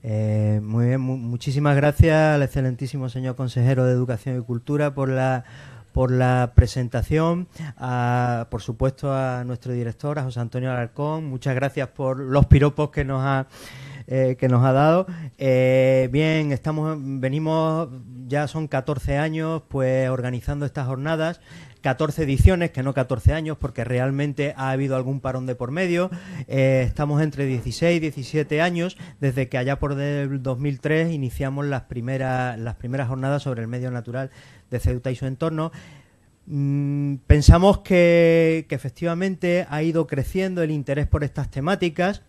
Muy bien, muchísimas gracias al excelentísimo señor consejero de Educación y Cultura por la presentación, por supuesto a nuestro director, a José Antonio Alarcón. Muchas gracias por los piropos que nos ha dado. Bien, venimos, ya son 14 años pues organizando estas jornadas. 14 ediciones, que no 14 años, porque realmente ha habido algún parón de por medio. Estamos entre 16 y 17 años, desde que allá por el 2003 iniciamos las primeras jornadas sobre el medio natural de Ceuta y su entorno. Pensamos que efectivamente ha ido creciendo el interés por estas temáticas.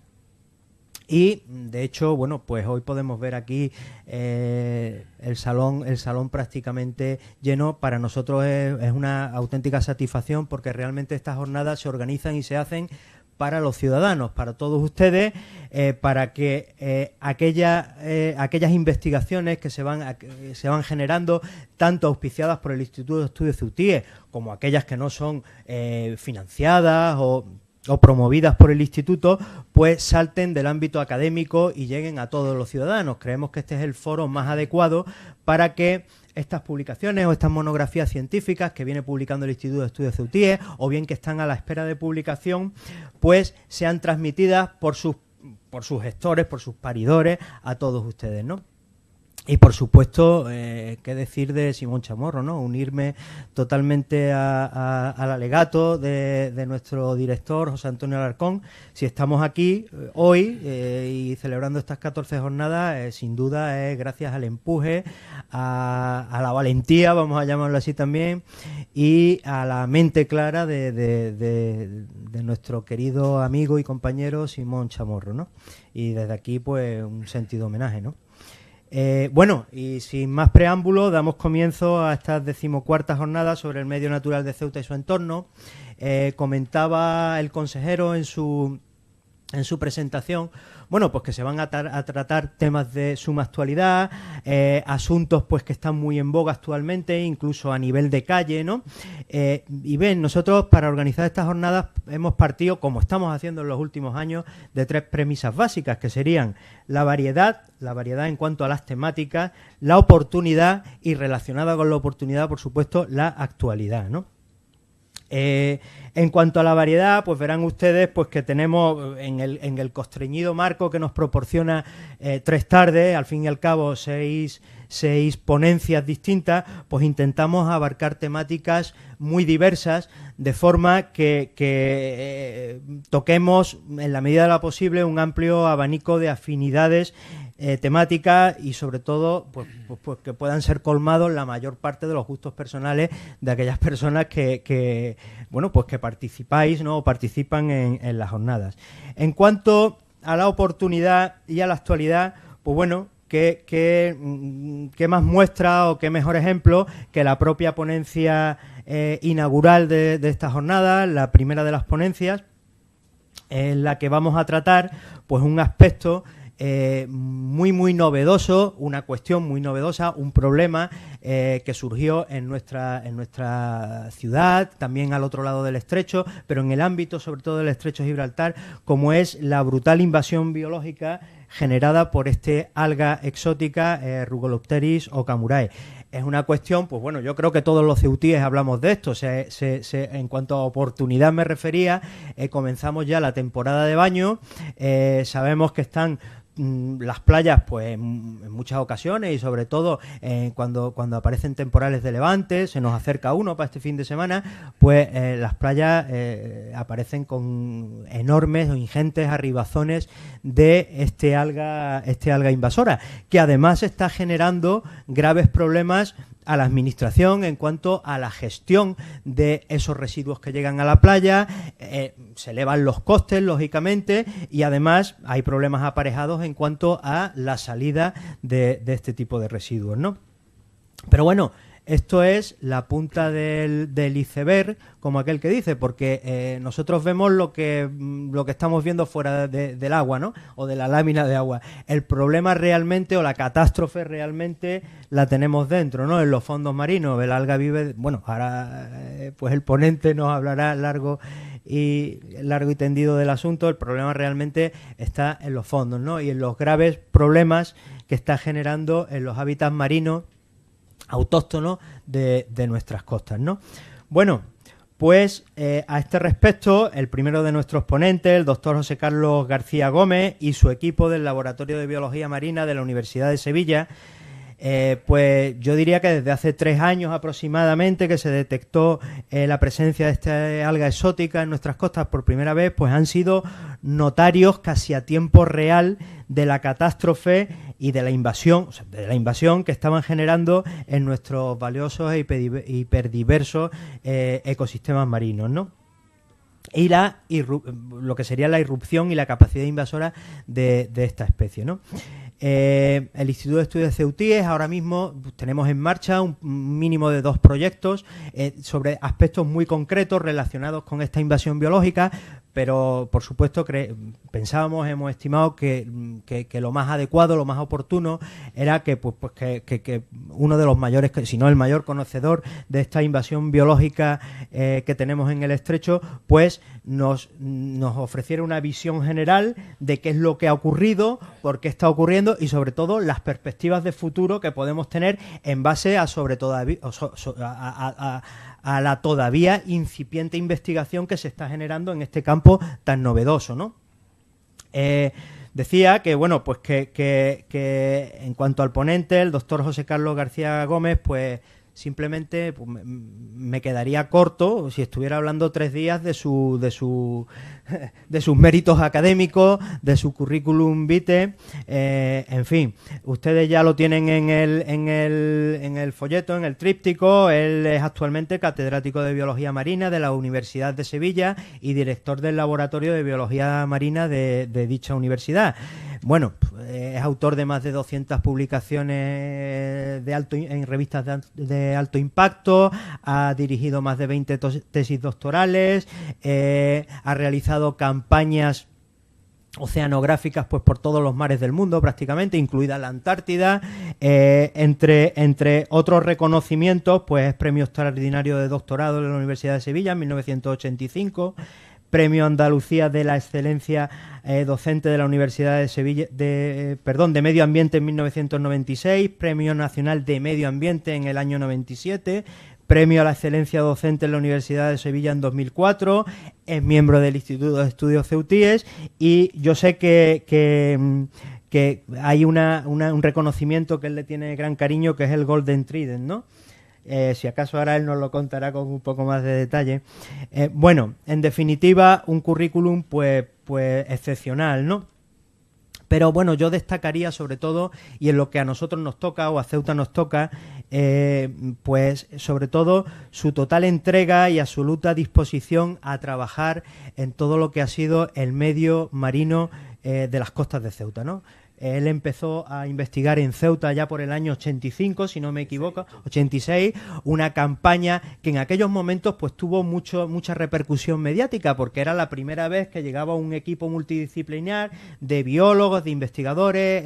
Y de hecho, bueno, pues hoy podemos ver aquí el salón prácticamente lleno. Para nosotros es una auténtica satisfacción, porque realmente estas jornadas se organizan y se hacen para los ciudadanos, para todos ustedes, para que aquellas investigaciones que se van generando, tanto auspiciadas por el Instituto de Estudios CEUTIE como aquellas que no son financiadas o promovidas por el instituto, pues salten del ámbito académico y lleguen a todos los ciudadanos. Creemos que este es el foro más adecuado para que estas publicaciones o estas monografías científicas que viene publicando el Instituto de Estudios CEUTIE, o bien que están a la espera de publicación, pues sean transmitidas por sus gestores, por sus paridores, a todos ustedes, ¿no? Y por supuesto, qué decir de Simón Chamorro, ¿no? Unirme totalmente al alegato de nuestro director, José Antonio Alarcón. Si estamos aquí hoy y celebrando estas 14 jornadas, sin duda es gracias al empuje, a la valentía, vamos a llamarlo así también, y a la mente clara de nuestro querido amigo y compañero Simón Chamorro, ¿no? Y desde aquí, pues, un sentido homenaje, ¿no? Bueno, y sin más preámbulo, damos comienzo a estas 14ª jornadas sobre el medio natural de Ceuta y su entorno. Comentaba el consejero en su presentación, bueno, pues que se van a tratar temas de suma actualidad, asuntos pues que están muy en boga actualmente, incluso a nivel de calle, ¿no? Y ven, nosotros para organizar estas jornadas hemos partido, como estamos haciendo en los últimos años, de 3 premisas básicas, que serían la variedad en cuanto a las temáticas, la oportunidad y, relacionada con la oportunidad, por supuesto, la actualidad, ¿no? En cuanto a la variedad, pues verán ustedes pues que tenemos en el constreñido marco que nos proporciona 3 tardes, al fin y al cabo 6 ponencias distintas, pues intentamos abarcar temáticas muy diversas, de forma que toquemos en la medida de lo posible un amplio abanico de afinidades temáticas, y sobre todo pues que puedan ser colmados la mayor parte de los gustos personales de aquellas personas que bueno, pues que participáis, ¿no? O participan en las jornadas. En cuanto a la oportunidad y a la actualidad, pues bueno, ¿qué más muestra o qué mejor ejemplo que la propia ponencia inaugural de esta jornada, la primera de las ponencias, en la que vamos a tratar pues un aspecto muy novedoso, una cuestión muy novedosa, un problema que surgió en nuestra ciudad, también al otro lado del estrecho, pero en el ámbito sobre todo del estrecho de Gibraltar, como es la brutal invasión biológica generada por este alga exótica, Rugolopteris okamurae. Es una cuestión, pues bueno, yo creo que todos los ceutíes hablamos de esto. En cuanto a oportunidad me refería, comenzamos ya la temporada de baño, sabemos que están las playas pues en muchas ocasiones, y sobre todo cuando aparecen temporales de levante, se nos acerca uno para este fin de semana, pues las playas aparecen con enormes o ingentes arribazones de este alga invasora, que además está generando graves problemas a la administración en cuanto a la gestión de esos residuos que llegan a la playa. Se elevan los costes, lógicamente, y además hay problemas aparejados en cuanto a la salida de este tipo de residuos, ¿no? Pero bueno, esto es la punta del iceberg, como aquel que dice, porque nosotros vemos lo que estamos viendo fuera del agua, ¿no? O de la lámina de agua. El problema realmente, o la catástrofe realmente, la tenemos dentro, ¿no? En los fondos marinos. El alga vive, bueno, ahora pues el ponente nos hablará largo largo y tendido del asunto. El problema realmente está en los fondos, ¿no? Y en los graves problemas que está generando en los hábitats marinos autóctonos de nuestras costas, ¿no? Bueno, pues a este respecto, el primero de nuestros ponentes, el doctor José Carlos García Gómez y su equipo del Laboratorio de Biología Marina de la Universidad de Sevilla, pues yo diría que desde hace 3 años aproximadamente que se detectó la presencia de esta alga exótica en nuestras costas por primera vez, pues han sido notarios casi a tiempo real de la catástrofe y de la invasión, o sea, de la invasión que estaban generando en nuestros valiosos e hiperdiversos ecosistemas marinos, ¿no? Y lo que sería la irrupción y la capacidad invasora de esta especie, ¿no? El Instituto de Estudios de Ceutíes ahora mismo tenemos en marcha un mínimo de 2 proyectos sobre aspectos muy concretos relacionados con esta invasión biológica, pero por supuesto hemos estimado que lo más adecuado, lo más oportuno era que uno de los mayores, si no el mayor conocedor de esta invasión biológica que tenemos en el estrecho, pues nos ofreciera una visión general de qué es lo que ha ocurrido, por qué está ocurriendo y sobre todo las perspectivas de futuro que podemos tener en base a a la todavía incipiente investigación que se está generando en este campo tan novedoso, ¿no? Decía que, bueno, pues que en cuanto al ponente, el doctor José Carlos García Gómez, pues simplemente pues, me quedaría corto si estuviera hablando 3 días de sus méritos académicos, de su currículum vitae, en fin, ustedes ya lo tienen en el folleto, en el tríptico. Él es actualmente catedrático de Biología Marina de la Universidad de Sevilla y director del Laboratorio de Biología Marina de dicha universidad. Bueno, es autor de más de 200 publicaciones en revistas de alto impacto, ha dirigido más de 20 tesis doctorales, ha realizado campañas oceanográficas pues por todos los mares del mundo prácticamente, incluida la Antártida, entre otros reconocimientos, pues es premio extraordinario de doctorado de la Universidad de Sevilla en 1985, Premio Andalucía de la Excelencia Docente de la Universidad de Sevilla, de Medio Ambiente en 1996, Premio Nacional de Medio Ambiente en el año 97, Premio a la Excelencia Docente en la Universidad de Sevilla en 2004, es miembro del Instituto de Estudios Ceutíes y yo sé que hay un reconocimiento que él le tiene gran cariño, que es el Golden Trident, ¿no? Si acaso ahora él nos lo contará con un poco más de detalle. Bueno, en definitiva, un currículum pues excepcional, ¿no? Pero bueno, yo destacaría sobre todo, y en lo que a nosotros nos toca, o a Ceuta nos toca, pues sobre todo su total entrega y absoluta disposición a trabajar en todo lo que ha sido el medio marino de las costas de Ceuta, ¿no? Él empezó a investigar en Ceuta ya por el año 85, si no me equivoco, 86, una campaña que en aquellos momentos pues tuvo mucha repercusión mediática, porque era la primera vez que llegaba un equipo multidisciplinar de biólogos, de investigadores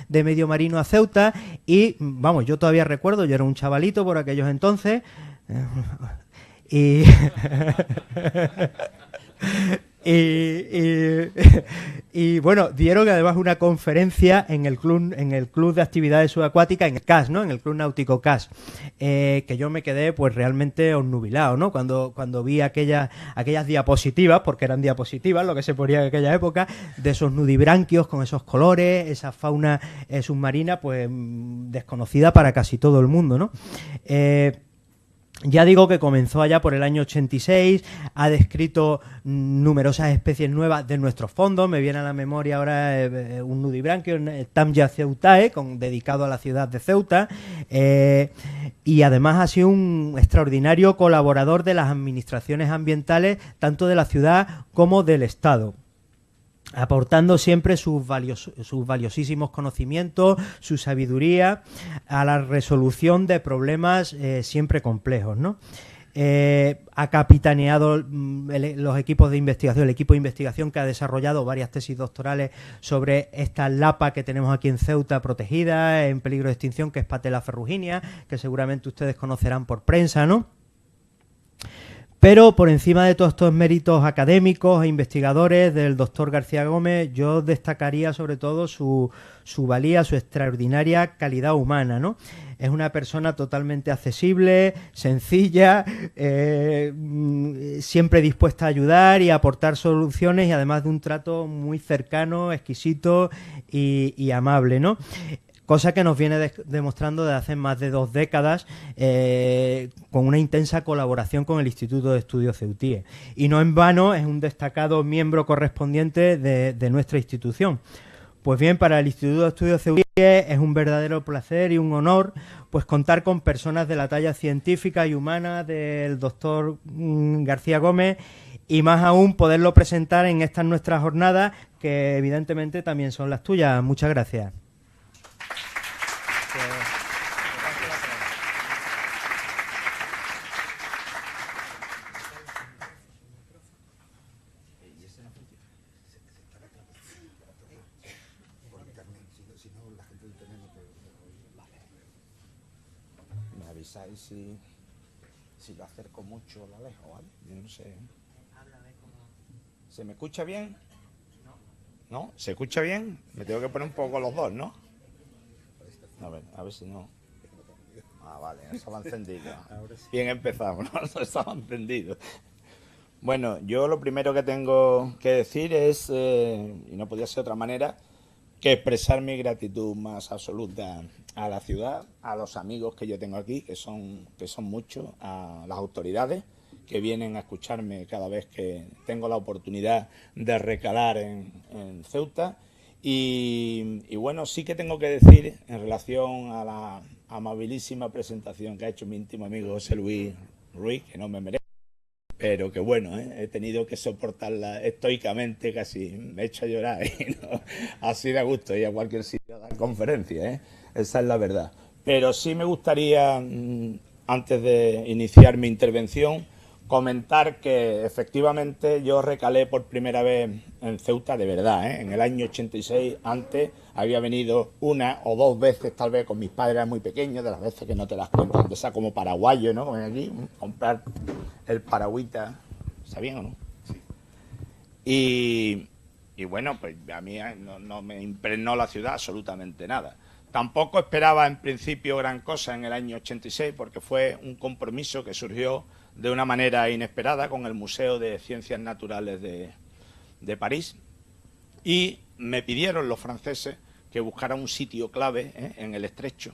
de medio marino a Ceuta y, vamos, yo todavía recuerdo, yo era un chavalito por aquellos entonces y... Y bueno, dieron además una conferencia en el club de actividades subacuáticas, en el CAS, ¿no? En el Club Náutico CAS, que yo me quedé pues realmente obnubilado, ¿no? Cuando vi aquellas diapositivas, porque eran diapositivas lo que se ponía en aquella época, de esos nudibranquios con esos colores, esa fauna submarina pues desconocida para casi todo el mundo, ¿no? Ya digo que comenzó allá por el año 86, ha descrito numerosas especies nuevas de nuestros fondos. Me viene a la memoria ahora un nudibranquio, Tamya ceutae, dedicado a la ciudad de Ceuta, y además ha sido un extraordinario colaborador de las administraciones ambientales, tanto de la ciudad como del Estado, aportando siempre sus valiosísimos conocimientos, su sabiduría a la resolución de problemas siempre complejos, ¿no? Ha capitaneado los equipos de investigación, el equipo de investigación que ha desarrollado varias tesis doctorales sobre esta lapa que tenemos aquí en Ceuta protegida, en peligro de extinción, que es Patella ferruginea, que seguramente ustedes conocerán por prensa, ¿no? Pero por encima de todos estos méritos académicos e investigadores del doctor García Gómez, yo destacaría sobre todo su valía, su extraordinaria calidad humana, ¿no? Es una persona totalmente accesible, sencilla, siempre dispuesta a ayudar y a aportar soluciones, y además de un trato muy cercano, exquisito y amable, ¿no? Cosa que nos viene demostrando desde hace más de 2 décadas, con una intensa colaboración con el Instituto de Estudios Ceutíes. Y no en vano es un destacado miembro correspondiente de nuestra institución. Pues bien, para el Instituto de Estudios Ceutíes es un verdadero placer y un honor pues contar con personas de la talla científica y humana del doctor García Gómez, y más aún poderlo presentar en estas nuestras jornadas, que evidentemente también son las tuyas. Muchas gracias. Me avisáis si lo acerco mucho o lo alejo, ¿vale? Yo no sé. ¿Se me escucha bien? ¿No? ¿Se escucha bien? Me tengo que poner un poco los dos, ¿no? A ver si no. Ah, vale, estaba encendido. Bien empezamos, ¿no? Estaba encendido. Bueno, yo lo primero que tengo que decir es, y no podía ser de otra manera, que expresar mi gratitud más absoluta a la ciudad, a los amigos que yo tengo aquí, que son muchos, a las autoridades que vienen a escucharme cada vez que tengo la oportunidad de recalar en Ceuta. Y bueno, sí que tengo que decir, en relación a la amabilísima presentación que ha hecho mi íntimo amigo José Luis Ruiz, que no me merece, pero que bueno, he tenido que soportarla estoicamente, casi me he hecho a llorar, y no, así de gusto, y a cualquier sitio a dar conferencia, esa es la verdad. Pero sí me gustaría, antes de iniciar mi intervención, comentar que efectivamente yo recalé por primera vez en Ceuta de verdad, en el año 86. Antes había venido 1 o 2 veces, tal vez con mis padres muy pequeños, de las veces que no te las cuento, donde sea como paraguayo, ¿no? Como aquí, comprar el paragüita, ¿está bien o no? Sí. Y bueno, pues a mí no me impregnó la ciudad absolutamente nada. Tampoco esperaba en principio gran cosa en el año 86, porque fue un compromiso que surgió de una manera inesperada con el Museo de Ciencias Naturales de París, y me pidieron los franceses que buscara un sitio clave en el Estrecho.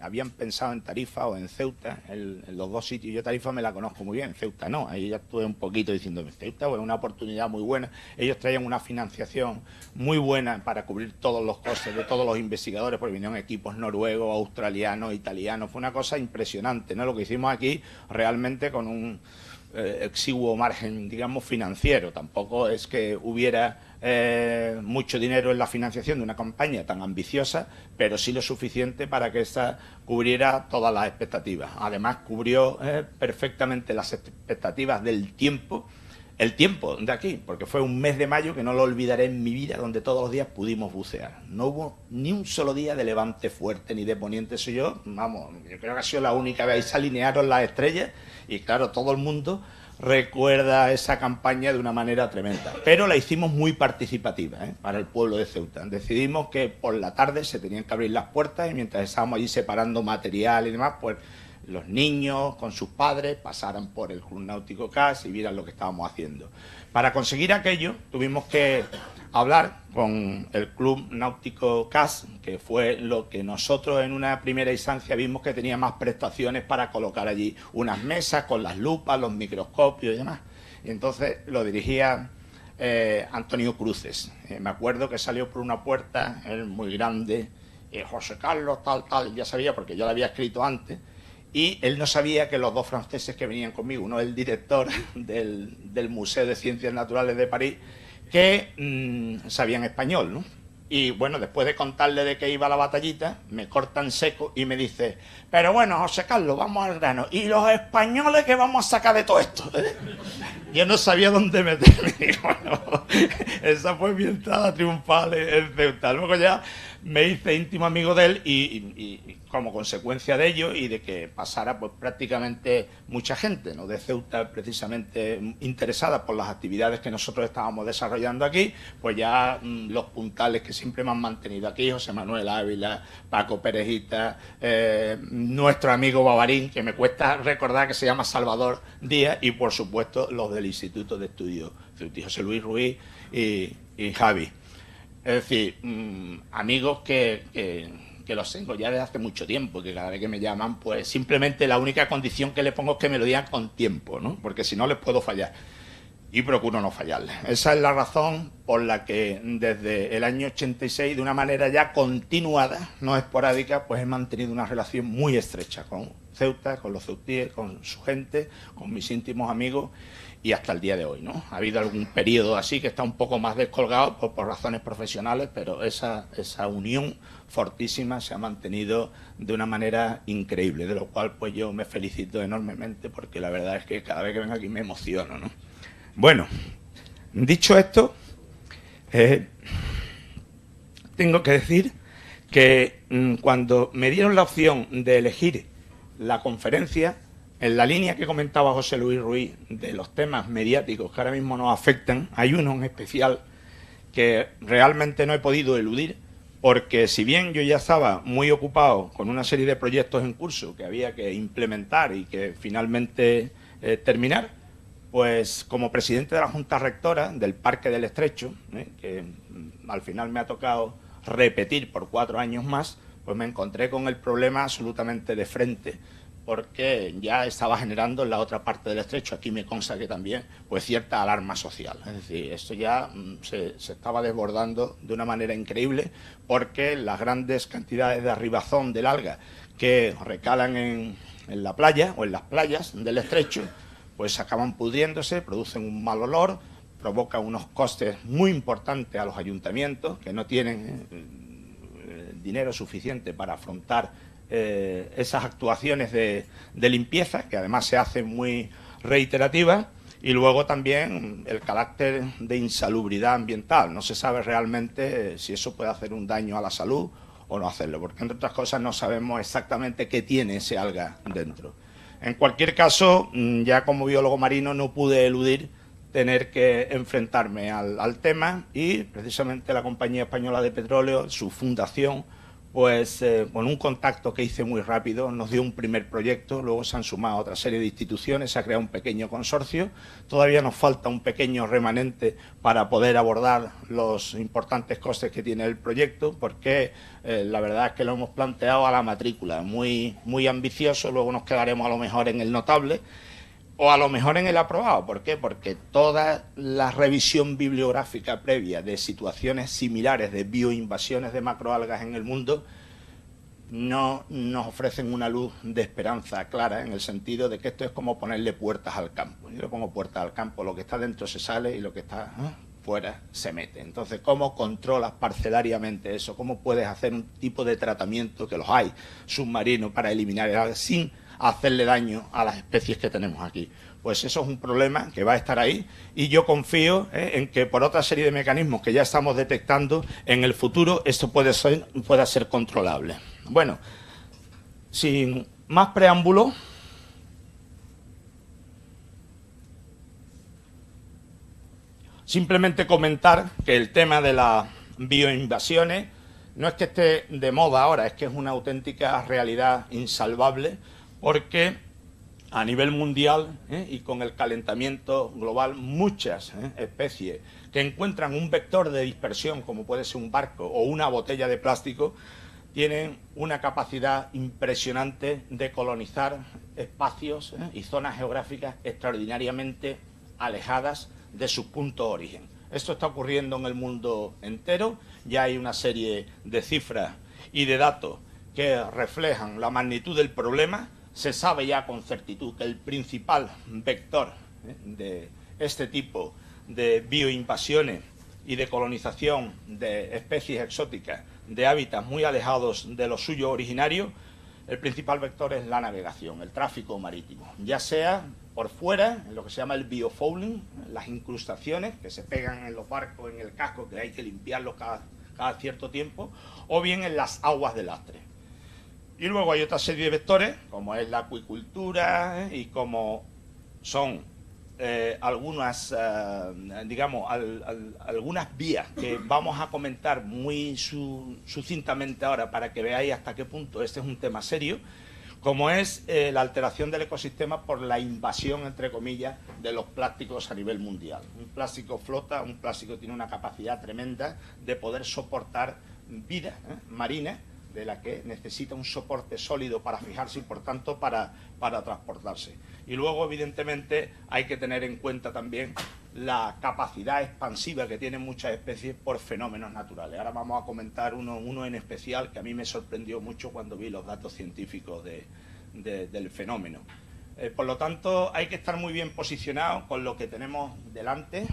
Habían pensado en Tarifa o en Ceuta, en los dos sitios. Yo Tarifa me la conozco muy bien, Ceuta no. Ahí ya estuve un poquito diciendo, Ceuta es una oportunidad muy buena. Ellos traían una financiación muy buena para cubrir todos los costes de todos los investigadores, porque vinieron equipos noruegos, australianos, italianos. Fue una cosa impresionante, ¿no? Lo que hicimos aquí realmente con un exiguo margen, digamos, financiero. Tampoco es que hubiera mucho dinero en la financiación de una campaña tan ambiciosa, pero sí lo suficiente para que esta cubriera todas las expectativas. Además, cubrió perfectamente las expectativas del tiempo, el tiempo de aquí, porque fue un mes de mayo que no lo olvidaré en mi vida, donde todos los días pudimos bucear. No hubo ni un solo día de levante fuerte ni de poniente. Eso yo creo que ha sido la única vez. Ahí se alinearon las estrellas y claro, todo el mundo recuerda esa campaña de una manera tremenda. Pero la hicimos muy participativa, para el pueblo de Ceuta. Decidimos que por la tarde se tenían que abrir las puertas, y mientras estábamos allí separando material y demás, pues los niños con sus padres pasaran por el Club Náutico CAS y vieran lo que estábamos haciendo. Para conseguir aquello tuvimos que hablar con el Club Náutico CAS, que fue lo que nosotros en una primera instancia vimos que tenía más prestaciones para colocar allí unas mesas con las lupas, los microscopios y demás. Y entonces lo dirigía Antonio Cruces. Me acuerdo que salió por una puerta, él muy grande, José Carlos, tal, ya sabía porque yo lo había escrito antes. Y él no sabía que los dos franceses que venían conmigo, uno el director del Museo de Ciencias Naturales de París, que sabían español, ¿no? Y bueno, después de contarle de qué iba la batallita, me cortan seco y me dice, pero bueno, José Carlos, vamos al grano. ¿Y los españoles qué vamos a sacar de todo esto? Yo no sabía dónde meterme. Y bueno, esa fue mi entrada triunfal en Ceuta. Luego ya me hice íntimo amigo de él y como consecuencia de ello y de que pasara pues prácticamente mucha gente, ¿no?, de Ceuta precisamente interesada por las actividades que nosotros estábamos desarrollando aquí, pues ya los puntales que siempre me han mantenido aquí, José Manuel Ávila, Paco Perejita, nuestro amigo Bavarín, que me cuesta recordar que se llama Salvador Díaz, y por supuesto los del Instituto de Estudios Ceuta, José Luis Ruiz y Javi. Es decir, amigos que los tengo ya desde hace mucho tiempo, que cada vez que me llaman, pues simplemente la única condición que le pongo es que me lo digan con tiempo, ¿no?, porque si no les puedo fallar. Y procuro no fallarles. Esa es la razón por la que desde el año 86, de una manera ya continuada, no esporádica, pues he mantenido una relación muy estrecha con Ceuta, con los ceutíes, con su gente, con mis íntimos amigos, y hasta el día de hoy, ¿no? Ha habido algún periodo así que está un poco más descolgado por razones profesionales, pero esa unión fortísima se ha mantenido de una manera increíble, de lo cual pues yo me felicito enormemente, porque la verdad es que cada vez que vengo aquí me emociono, ¿no? Bueno, dicho esto, tengo que decir que cuando me dieron la opción de elegir la conferencia, en la línea que comentaba José Luis Ruiz de los temas mediáticos que ahora mismo nos afectan, hay uno en especial que realmente no he podido eludir, porque si bien yo ya estaba muy ocupado con una serie de proyectos en curso que había que implementar y que finalmente terminar, pues como presidente de la Junta Rectora del Parque del Estrecho, que al final me ha tocado repetir por 4 años más, pues me encontré con el problema absolutamente de frente, porque ya estaba generando en la otra parte del estrecho, aquí me consta que también, pues cierta alarma social. Es decir, esto ya se estaba desbordando de una manera increíble, porque las grandes cantidades de arribazón del alga que recalan en la playa o en las playas del estrecho, pues acaban pudriéndose, producen un mal olor, provocan unos costes muy importantes a los ayuntamientos que no tienen dinero suficiente para afrontar esas actuaciones de limpieza, que además se hacen muy reiterativas, y luego también el carácter de insalubridad ambiental. No se sabe realmente si eso puede hacer un daño a la salud o no hacerlo, porque entre otras cosas no sabemos exactamente qué tiene ese alga dentro. En cualquier caso, ya como biólogo marino no pude eludir tener que enfrentarme al tema, y precisamente la Compañía Española de Petróleo, su fundación, pues con un contacto que hice muy rápido, nos dio un primer proyecto, luego se han sumado otra serie de instituciones, se ha creado un pequeño consorcio, todavía nos falta un pequeño remanente para poder abordar los importantes costes que tiene el proyecto, porque la verdad es que lo hemos planteado a la matrícula, muy ambicioso, luego nos quedaremos a lo mejor en el notable, o a lo mejor en el aprobado. ¿Por qué? Porque toda la revisión bibliográfica previa de situaciones similares de bioinvasiones de macroalgas en el mundo no nos ofrecen una luz de esperanza clara, en el sentido de que esto es como ponerle puertas al campo. Yo le pongo puertas al campo, lo que está dentro se sale y lo que está fuera se mete. Entonces, ¿cómo controlas parcelariamente eso? ¿Cómo puedes hacer un tipo de tratamiento, que los hay, submarino, para eliminar el alga sin hacerle daño a las especies que tenemos aquí? Pues eso es un problema que va a estar ahí, y yo confío en que por otra serie de mecanismos que ya estamos detectando, en el futuro esto pueda ser controlable. Bueno, sin más preámbulo, simplemente comentar que el tema de las bioinvasiones no es que esté de moda ahora, es que es una auténtica realidad insalvable, porque a nivel mundial y con el calentamiento global, muchas especies que encuentran un vector de dispersión, como puede ser un barco o una botella de plástico, tienen una capacidad impresionante de colonizar espacios y zonas geográficas extraordinariamente alejadas de sus puntos de origen. Esto está ocurriendo en el mundo entero, ya hay una serie de cifras y de datos que reflejan la magnitud del problema. Se sabe ya con certitud que el principal vector de este tipo de bioinvasiones y de colonización de especies exóticas de hábitats muy alejados de los suyos originarios, el principal vector es la navegación, el tráfico marítimo, ya sea por fuera, en lo que se llama el biofouling, las incrustaciones que se pegan en los barcos, en el casco, que hay que limpiarlos cada cierto tiempo, o bien en las aguas de lastre. Y luego hay otra serie de vectores, como es la acuicultura, y como son algunas, digamos, algunas vías que vamos a comentar muy sucintamente ahora para que veáis hasta qué punto este es un tema serio, como es la alteración del ecosistema por la invasión, entre comillas, de los plásticos a nivel mundial. Un plástico flota, un plástico tiene una capacidad tremenda de poder soportar vida marina, de la que necesita un soporte sólido para fijarse y, por tanto, para transportarse. Y luego, evidentemente, hay que tener en cuenta también la capacidad expansiva que tienen muchas especies por fenómenos naturales. Ahora vamos a comentar uno en especial que a mí me sorprendió mucho cuando vi los datos científicos del fenómeno. Por lo tanto, hay que estar muy bien posicionados con lo que tenemos delante,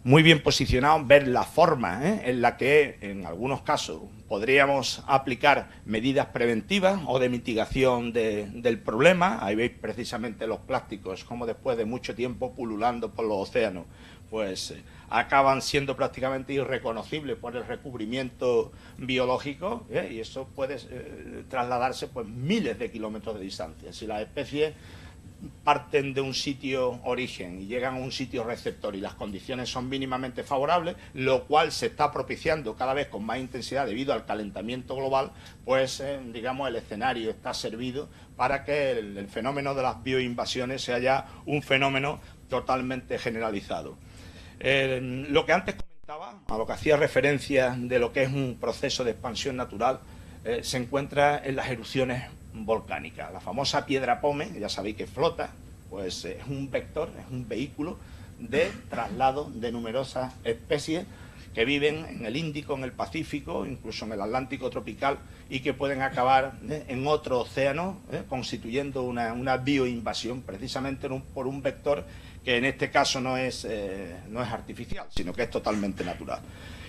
muy bien posicionados, ver la forma en la que, en algunos casos, podríamos aplicar medidas preventivas o de mitigación del problema. Ahí veis precisamente los plásticos, como después de mucho tiempo pululando por los océanos, pues acaban siendo prácticamente irreconocibles por el recubrimiento biológico, y eso puede trasladarse pues miles de kilómetros de distancia. Si las especies parten de un sitio origen y llegan a un sitio receptor y las condiciones son mínimamente favorables, lo cual se está propiciando cada vez con más intensidad debido al calentamiento global, pues digamos el escenario está servido para que el fenómeno de las bioinvasiones sea ya un fenómeno totalmente generalizado. Lo que antes comentaba, a lo que hacía referencia de lo que es un proceso de expansión natural, se encuentra en las erupciones volcánicas. La famosa piedra pómez, ya sabéis que flota, pues es un vector, es un vehículo de traslado de numerosas especies que viven en el Índico, en el Pacífico, incluso en el Atlántico tropical, y que pueden acabar en otro océano, constituyendo una bioinvasión, precisamente por un vector que en este caso no es artificial, sino que es totalmente natural.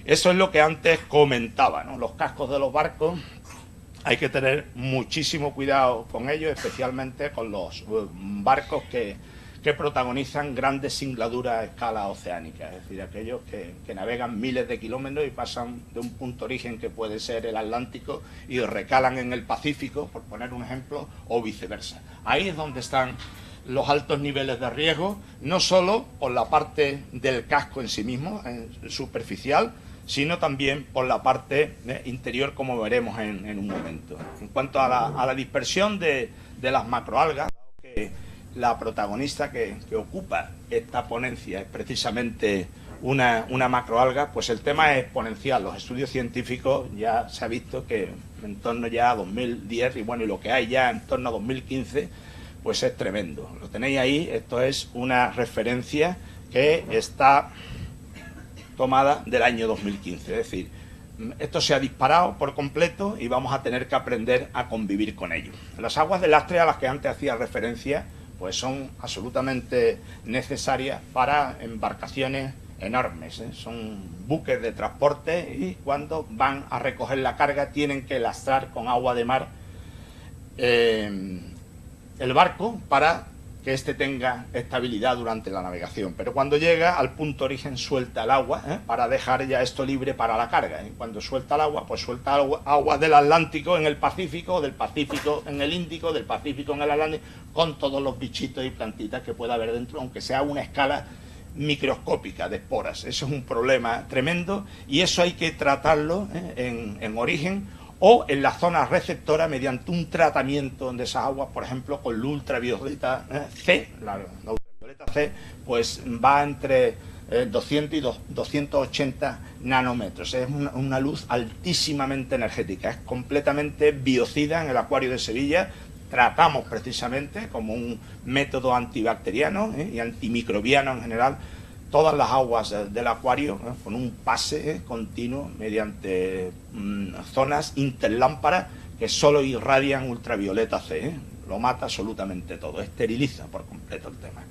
Eso es lo que antes comentaba, ¿no? Los cascos de los barcos, hay que tener muchísimo cuidado con ellos, especialmente con los barcos que protagonizan grandes singladuras a escala oceánica, es decir, aquellos que navegan miles de kilómetros y pasan de un punto origen que puede ser el Atlántico y recalan en el Pacífico, por poner un ejemplo, o viceversa. Ahí es donde están los altos niveles de riesgo, no solo por la parte del casco en sí mismo, superficial, sino también por la parte interior, como veremos en un momento. En cuanto a la dispersión de las macroalgas, que la protagonista que ocupa esta ponencia es precisamente una macroalga, pues el tema es exponencial. Los estudios científicos ya se ha visto que en torno ya a 2010, y bueno, y lo que hay ya en torno a 2015, pues es tremendo. Lo tenéis ahí, esto es una referencia que está tomada del año 2015, es decir, esto se ha disparado por completo y vamos a tener que aprender a convivir con ello. Las aguas de lastre a las que antes hacía referencia, pues son absolutamente necesarias para embarcaciones enormes, son buques de transporte y cuando van a recoger la carga tienen que lastrar con agua de mar el barco para que éste tenga estabilidad durante la navegación, pero cuando llega al punto origen suelta el agua para dejar ya esto libre para la carga. Cuando suelta el agua, pues suelta agua del Atlántico en el Pacífico, del Pacífico en el Índico, del Pacífico en el Atlántico, con todos los bichitos y plantitas que pueda haber dentro, aunque sea a una escala microscópica de esporas. Eso es un problema tremendo y eso hay que tratarlo en origen o en la zona receptora mediante un tratamiento de esas aguas, por ejemplo, con la ultravioleta C. La ultravioleta C pues va entre 200 y 280 nanómetros. Es una luz altísimamente energética, es completamente biocida en el acuario de Sevilla. Tratamos precisamente como un método antibacteriano y antimicrobiano en general todas las aguas del acuario con un pase continuo mediante zonas interlámparas que solo irradian ultravioleta C. Lo mata absolutamente todo, esteriliza por completo el tema.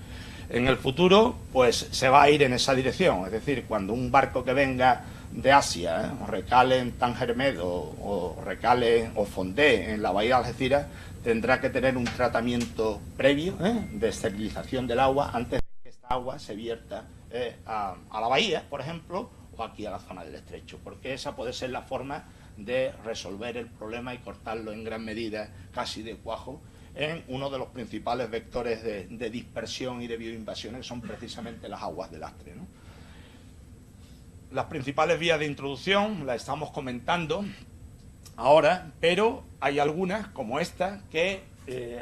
En el futuro, pues se va a ir en esa dirección, es decir, cuando un barco que venga de Asia, recale en Tangermed o recale o fondee en la bahía de Algeciras, tendrá que tener un tratamiento previo de esterilización del agua antes de que esta agua se vierta a la bahía, por ejemplo, o aquí a la zona del estrecho, porque esa puede ser la forma de resolver el problema y cortarlo en gran medida, casi de cuajo, en uno de los principales vectores de dispersión y de bioinvasiones, que son precisamente las aguas de lastre, ¿no? Las principales vías de introducción las estamos comentando ahora, pero hay algunas, como esta, que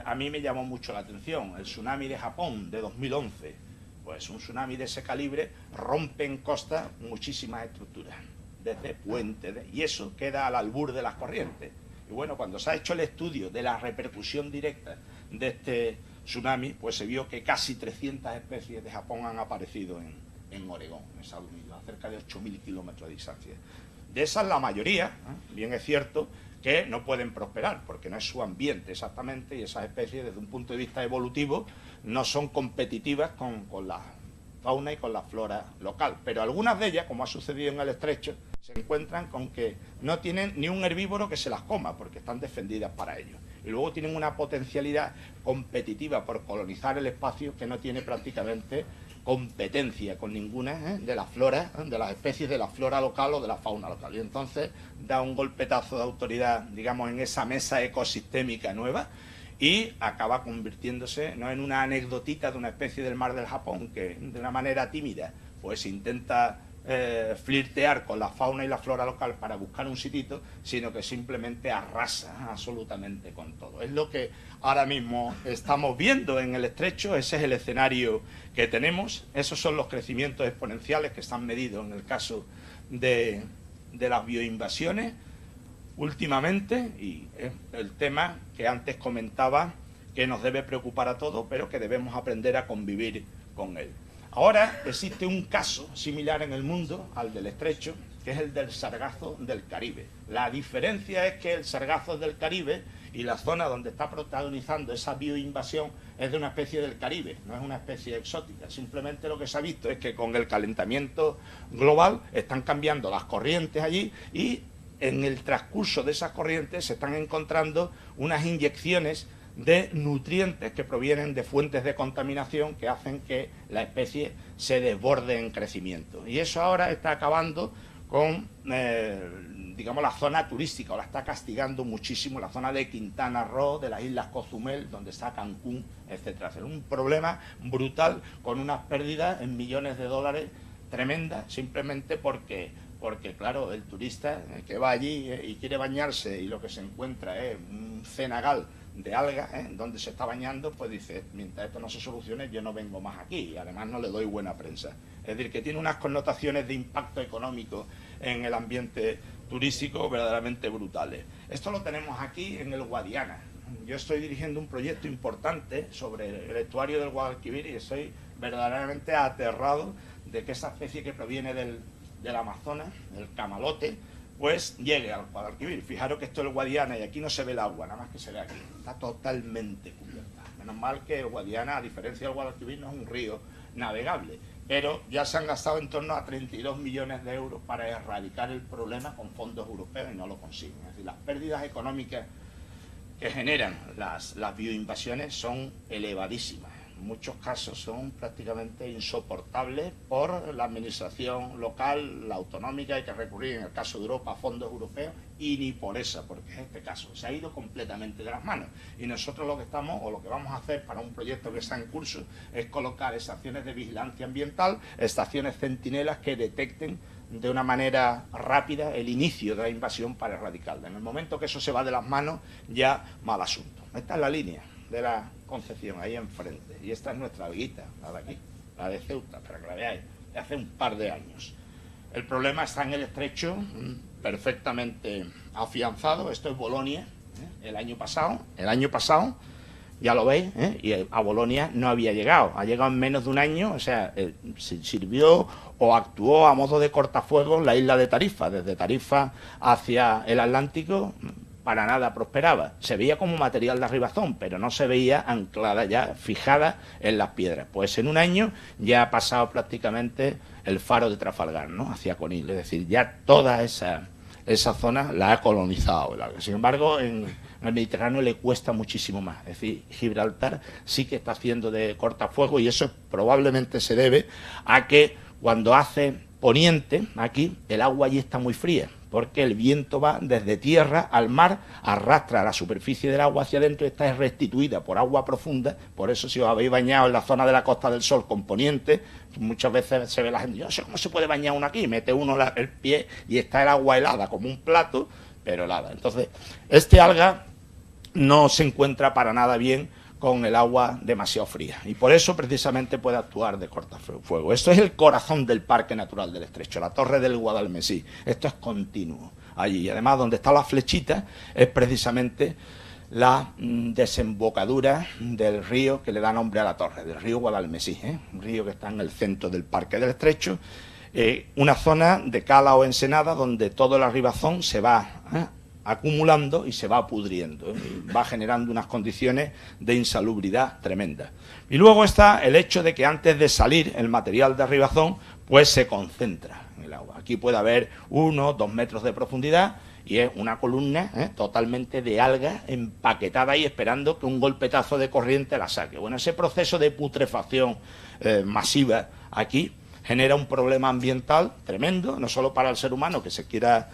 a mí me llamó mucho la atención. El tsunami de Japón de 2011, pues un tsunami de ese calibre rompe en costa muchísimas estructuras, desde puentes, y eso queda al albur de las corrientes. Y bueno, cuando se ha hecho el estudio de la repercusión directa de este tsunami, pues se vio que casi 300 especies de Japón han aparecido en Oregón, en Estados Unidos, a cerca de 8.000 kilómetros de distancia. De esas, la mayoría, bien es cierto, que no pueden prosperar, porque no es su ambiente exactamente, y esas especies, desde un punto de vista evolutivo, no son competitivas con la fauna y con la flora local. Pero algunas de ellas, como ha sucedido en el estrecho, se encuentran con que no tienen ni un herbívoro que se las coma, porque están defendidas para ello. Y luego tienen una potencialidad competitiva por colonizar el espacio que no tiene prácticamente competencia con ninguna de las floras, de las especies de la flora local o de la fauna local. Y entonces da un golpetazo de autoridad, digamos, en esa mesa ecosistémica nueva, y acaba convirtiéndose no en una anecdotita de una especie del mar del Japón que de una manera tímida pues intenta flirtear con la fauna y la flora local para buscar un sitito, sino que simplemente arrasa absolutamente con todo. Es lo que ahora mismo estamos viendo en el estrecho. Ese es el escenario que tenemos. Esos son los crecimientos exponenciales que están medidos en el caso de las bioinvasiones últimamente, y es el tema que antes comentaba, que nos debe preocupar a todos, pero que debemos aprender a convivir con él. Ahora existe un caso similar en el mundo al del estrecho, que es el del sargazo del Caribe. La diferencia es que el sargazo del Caribe y la zona donde está protagonizando esa bioinvasión es de una especie del Caribe, no es una especie exótica. Simplemente lo que se ha visto es que con el calentamiento global están cambiando las corrientes allí, y en el transcurso de esas corrientes se están encontrando unas inyecciones de nutrientes que provienen de fuentes de contaminación que hacen que la especie se desborde en crecimiento. Y eso ahora está acabando con, digamos, la zona turística, o la está castigando muchísimo, la zona de Quintana Roo, de las Islas Cozumel, donde está Cancún, etcétera. Es un problema brutal, con unas pérdidas en millones de dólares tremendas, simplemente porque claro, el turista que va allí y quiere bañarse y lo que se encuentra es un cenagal de algas, donde se está bañando, pues dice, mientras esto no se solucione, yo no vengo más aquí, y además no le doy buena prensa. Es decir, que tiene unas connotaciones de impacto económico en el ambiente turístico verdaderamente brutales. Esto lo tenemos aquí en el Guadiana. Yo estoy dirigiendo un proyecto importante sobre el estuario del Guadalquivir, y estoy verdaderamente aterrado de que esa especie que proviene del Amazonas, el camalote, pues llegue al Guadalquivir. Fijaros que esto es el Guadiana y aquí no se ve el agua, nada más que se ve aquí. Está totalmente cubierta. Menos mal que el Guadiana, a diferencia del Guadalquivir, no es un río navegable. Pero ya se han gastado en torno a 32 millones de euros para erradicar el problema con fondos europeos y no lo consiguen. Es decir, las pérdidas económicas que generan las bioinvasiones son elevadísimas. En muchos casos son prácticamente insoportables por la administración local, la autonómica. Hay que recurrir, en el caso de Europa, a fondos europeos, y ni por esa, porque es este caso. Se ha ido completamente de las manos. Y nosotros lo que estamos, o lo que vamos a hacer para un proyecto que está en curso, es colocar estaciones de vigilancia ambiental, estaciones centinelas que detecten de una manera rápida el inicio de la invasión para erradicarla. En el momento que eso se va de las manos, ya mal asunto. Esta es la línea de la Concepción, ahí enfrente, y esta es nuestra alguita, la de aquí, la de Ceuta, para que la veáis, de hace un par de años. El problema está en el estrecho, perfectamente afianzado. Esto es Bolonia, el año pasado, ya lo veis, y a Bolonia no había llegado, ha llegado en menos de un año. O sea, sirvió o actuó a modo de cortafuegos en la isla de Tarifa, desde Tarifa hacia el Atlántico. Para nada prosperaba. Se veía como material de arribazón, pero no se veía anclada ya, fijada en las piedras. Pues en un año ya ha pasado prácticamente el faro de Trafalgar, ¿no?, hacia Conil. Es decir, ya toda esa zona la ha colonizado el alga. Sin embargo, en el Mediterráneo le cuesta muchísimo más. Es decir, Gibraltar sí que está haciendo de cortafuego, y eso probablemente se debe a que cuando hace poniente, aquí, el agua allí está muy fría, porque el viento va desde tierra al mar, arrastra la superficie del agua hacia adentro y está restituida por agua profunda. Por eso, si os habéis bañado en la zona de la Costa del Sol con poniente, muchas veces se ve la gente, yo no sé cómo se puede bañar uno aquí, mete uno el pie y está el agua helada, como un plato, pero helada. Entonces, este alga no se encuentra para nada bien con el agua demasiado fría, y por eso precisamente puede actuar de cortafuego. Esto es el corazón del Parque Natural del Estrecho, la Torre del Guadalmesí. Esto es continuo allí, y además donde está la flechita es precisamente la desembocadura del río que le da nombre a la torre, del río Guadalmesí, un río que está en el centro del Parque del Estrecho, una zona de cala o ensenada donde todo el arribazón se va acumulando y se va pudriendo, y va generando unas condiciones de insalubridad tremendas. Y luego está el hecho de que antes de salir el material de arribazón pues se concentra en el agua. Aquí puede haber 1 o 2 metros de profundidad y es una columna totalmente de algas empaquetada y esperando que un golpetazo de corriente la saque. Bueno, ese proceso de putrefacción masiva aquí genera un problema ambiental tremendo, no solo para el ser humano que se quiera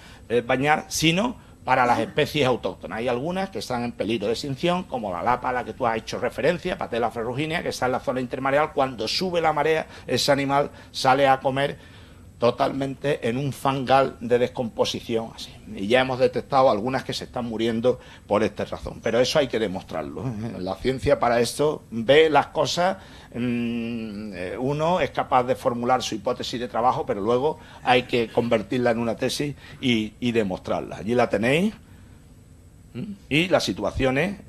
bañar, sino para las especies autóctonas. Hay algunas que están en peligro de extinción, como la lapa a la que tú has hecho referencia, Patella ferruginea, que está en la zona intermareal. Cuando sube la marea, ese animal sale a comer totalmente en un fangal de descomposición así. Y ya hemos detectado algunas que se están muriendo por esta razón. Pero eso hay que demostrarlo. La ciencia para esto ve las cosas, uno es capaz de formular su hipótesis de trabajo, pero luego hay que convertirla en una tesis y demostrarla. Allí la tenéis. Y las situaciones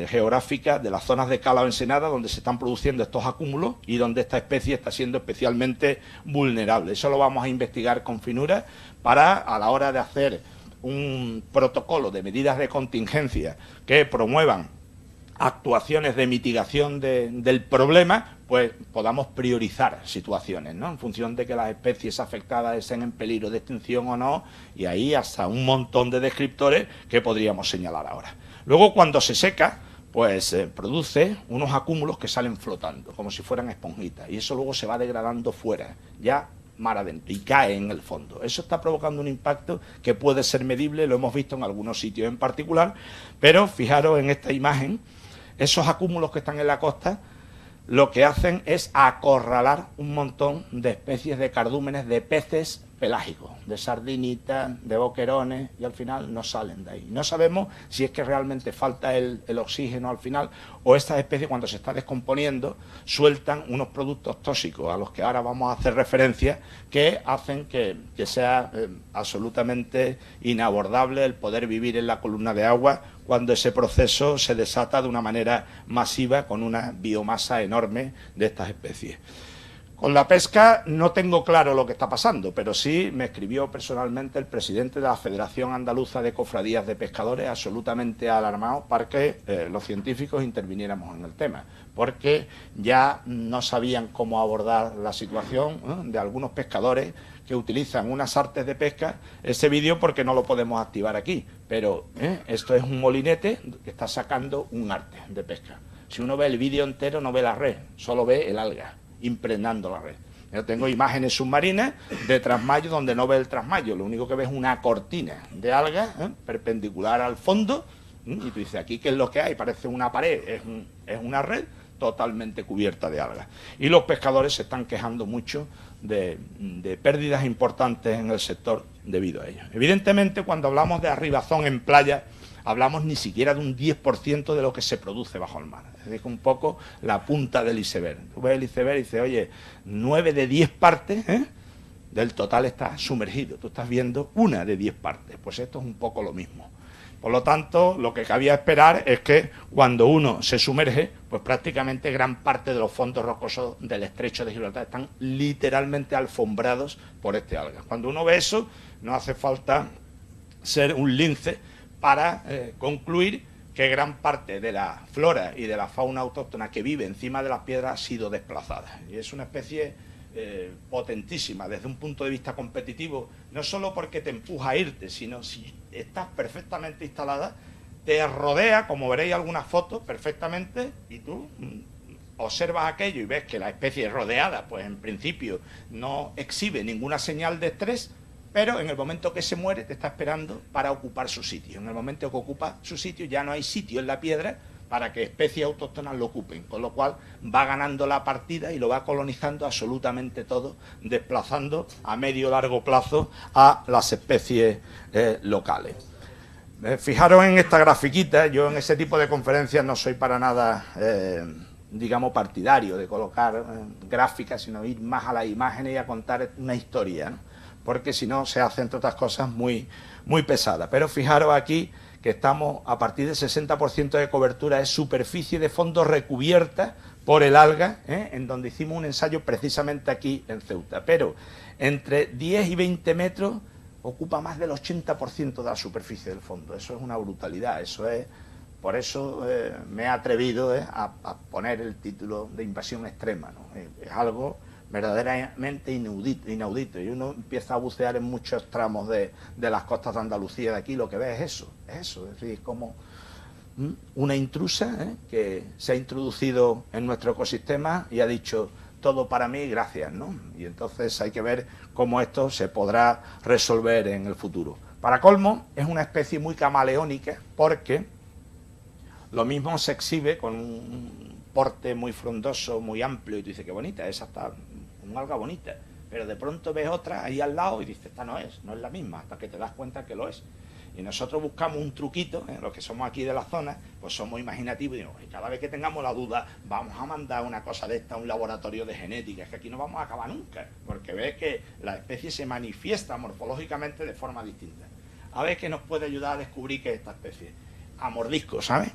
geográficas de las zonas de cala o ensenada donde se están produciendo estos acúmulos y donde esta especie está siendo especialmente vulnerable. Eso lo vamos a investigar con finura para, a la hora de hacer un protocolo de medidas de contingencia que promuevan actuaciones de mitigación del problema, pues podamos priorizar situaciones, ¿no?, en función de que las especies afectadas estén en peligro de extinción o no, y ahí hasta un montón de descriptores que podríamos señalar ahora. Luego, cuando se seca, pues produce unos acúmulos que salen flotando, como si fueran esponjitas, y eso luego se va degradando fuera, ya mar adentro, y cae en el fondo. Eso está provocando un impacto que puede ser medible, lo hemos visto en algunos sitios en particular, pero fijaros en esta imagen. Esos acúmulos que están en la costa lo que hacen es acorralar un montón de especies de cardúmenes, de peces pelágicos, de sardinitas, de boquerones, y al final no salen de ahí. No sabemos si es que realmente falta el oxígeno al final, o estas especies, cuando se está descomponiendo, sueltan unos productos tóxicos a los que ahora vamos a hacer referencia, que hacen que sea absolutamente inabordable el poder vivir en la columna de agua cuando ese proceso se desata de una manera masiva con una biomasa enorme de estas especies. Con la pesca no tengo claro lo que está pasando, pero sí me escribió personalmente el presidente de la Federación Andaluza de Cofradías de Pescadores, absolutamente alarmado para que los científicos interviniéramos en el tema, porque ya no sabían cómo abordar la situación de algunos pescadores que utilizan unas artes de pesca. Ese vídeo porque no lo podemos activar aquí, pero esto es un molinete que está sacando un arte de pesca. Si uno ve el vídeo entero no ve la red, solo ve el alga impregnando la red. Yo tengo imágenes submarinas de trasmayo donde no ve el trasmayo, lo único que ve es una cortina de algas perpendicular al fondo, y tú dices, ¿aquí qué es lo que hay? Parece una pared, es una red totalmente cubierta de algas. Y los pescadores se están quejando mucho de pérdidas importantes en el sector debido a ello. Evidentemente, cuando hablamos de arribazón en playa, hablamos ni siquiera de un 10% de lo que se produce bajo el mar. Es decir, un poco la punta del iceberg. Tú ves el iceberg y dices, oye, 9 de 10 partes del total está sumergido. Tú estás viendo 1 de 10 partes. Pues esto es un poco lo mismo. Por lo tanto, lo que cabía esperar es que cuando uno se sumerge, pues prácticamente gran parte de los fondos rocosos del estrecho de Gibraltar están literalmente alfombrados por este alga. Cuando uno ve eso, no hace falta ser un lince para concluir que gran parte de la flora y de la fauna autóctona que vive encima de las piedras ha sido desplazada. Y es una especie potentísima desde un punto de vista competitivo, no solo porque te empuja a irte, sino si estás perfectamente instalada, te rodea, como veréis algunas fotos, perfectamente, y tú observas aquello y ves que la especie rodeada, pues en principio no exhibe ninguna señal de estrés, pero en el momento que se muere te está esperando para ocupar su sitio. En el momento que ocupa su sitio ya no hay sitio en la piedra para que especies autóctonas lo ocupen, con lo cual va ganando la partida y lo va colonizando absolutamente todo, desplazando a medio o largo plazo a las especies locales. Fijaros en esta grafiquita. Yo en ese tipo de conferencias no soy para nada, digamos, partidario de colocar gráficas, sino ir más a las imágenes y a contar una historia, ¿no? Porque si no se hacen, entre otras cosas, muy pesadas. Pero fijaros aquí que estamos a partir del 60% de cobertura, es superficie de fondo recubierta por el alga, en donde hicimos un ensayo precisamente aquí en Ceuta. Pero entre 10 y 20 metros ocupa más del 80% de la superficie del fondo. Eso es una brutalidad. Eso es, por eso me he atrevido a poner el título de invasión extrema, ¿no? Es algo verdaderamente inaudito. Y uno empieza a bucear en muchos tramos de las costas de Andalucía de aquí, lo que ve es eso, es decir, como una intrusa que se ha introducido en nuestro ecosistema y ha dicho todo para mí, gracias, ¿no? Y entonces hay que ver cómo esto se podrá resolver en el futuro. Para colmo, es una especie muy camaleónica, porque lo mismo se exhibe con un porte muy frondoso, muy amplio, y tú dices, qué bonita, esa está, un alga bonita, pero de pronto ves otra ahí al lado y dices, esta no es la misma, hasta que te das cuenta que lo es. Y nosotros buscamos un truquito, los que somos aquí de la zona, pues somos imaginativos y digo, y cada vez que tengamos la duda, vamos a mandar una cosa de esta a un laboratorio de genética, es que aquí no vamos a acabar nunca, porque ves que la especie se manifiesta morfológicamente de forma distinta. A ver qué nos puede ayudar a descubrir qué es esta especie. A mordisco, ¿sabes?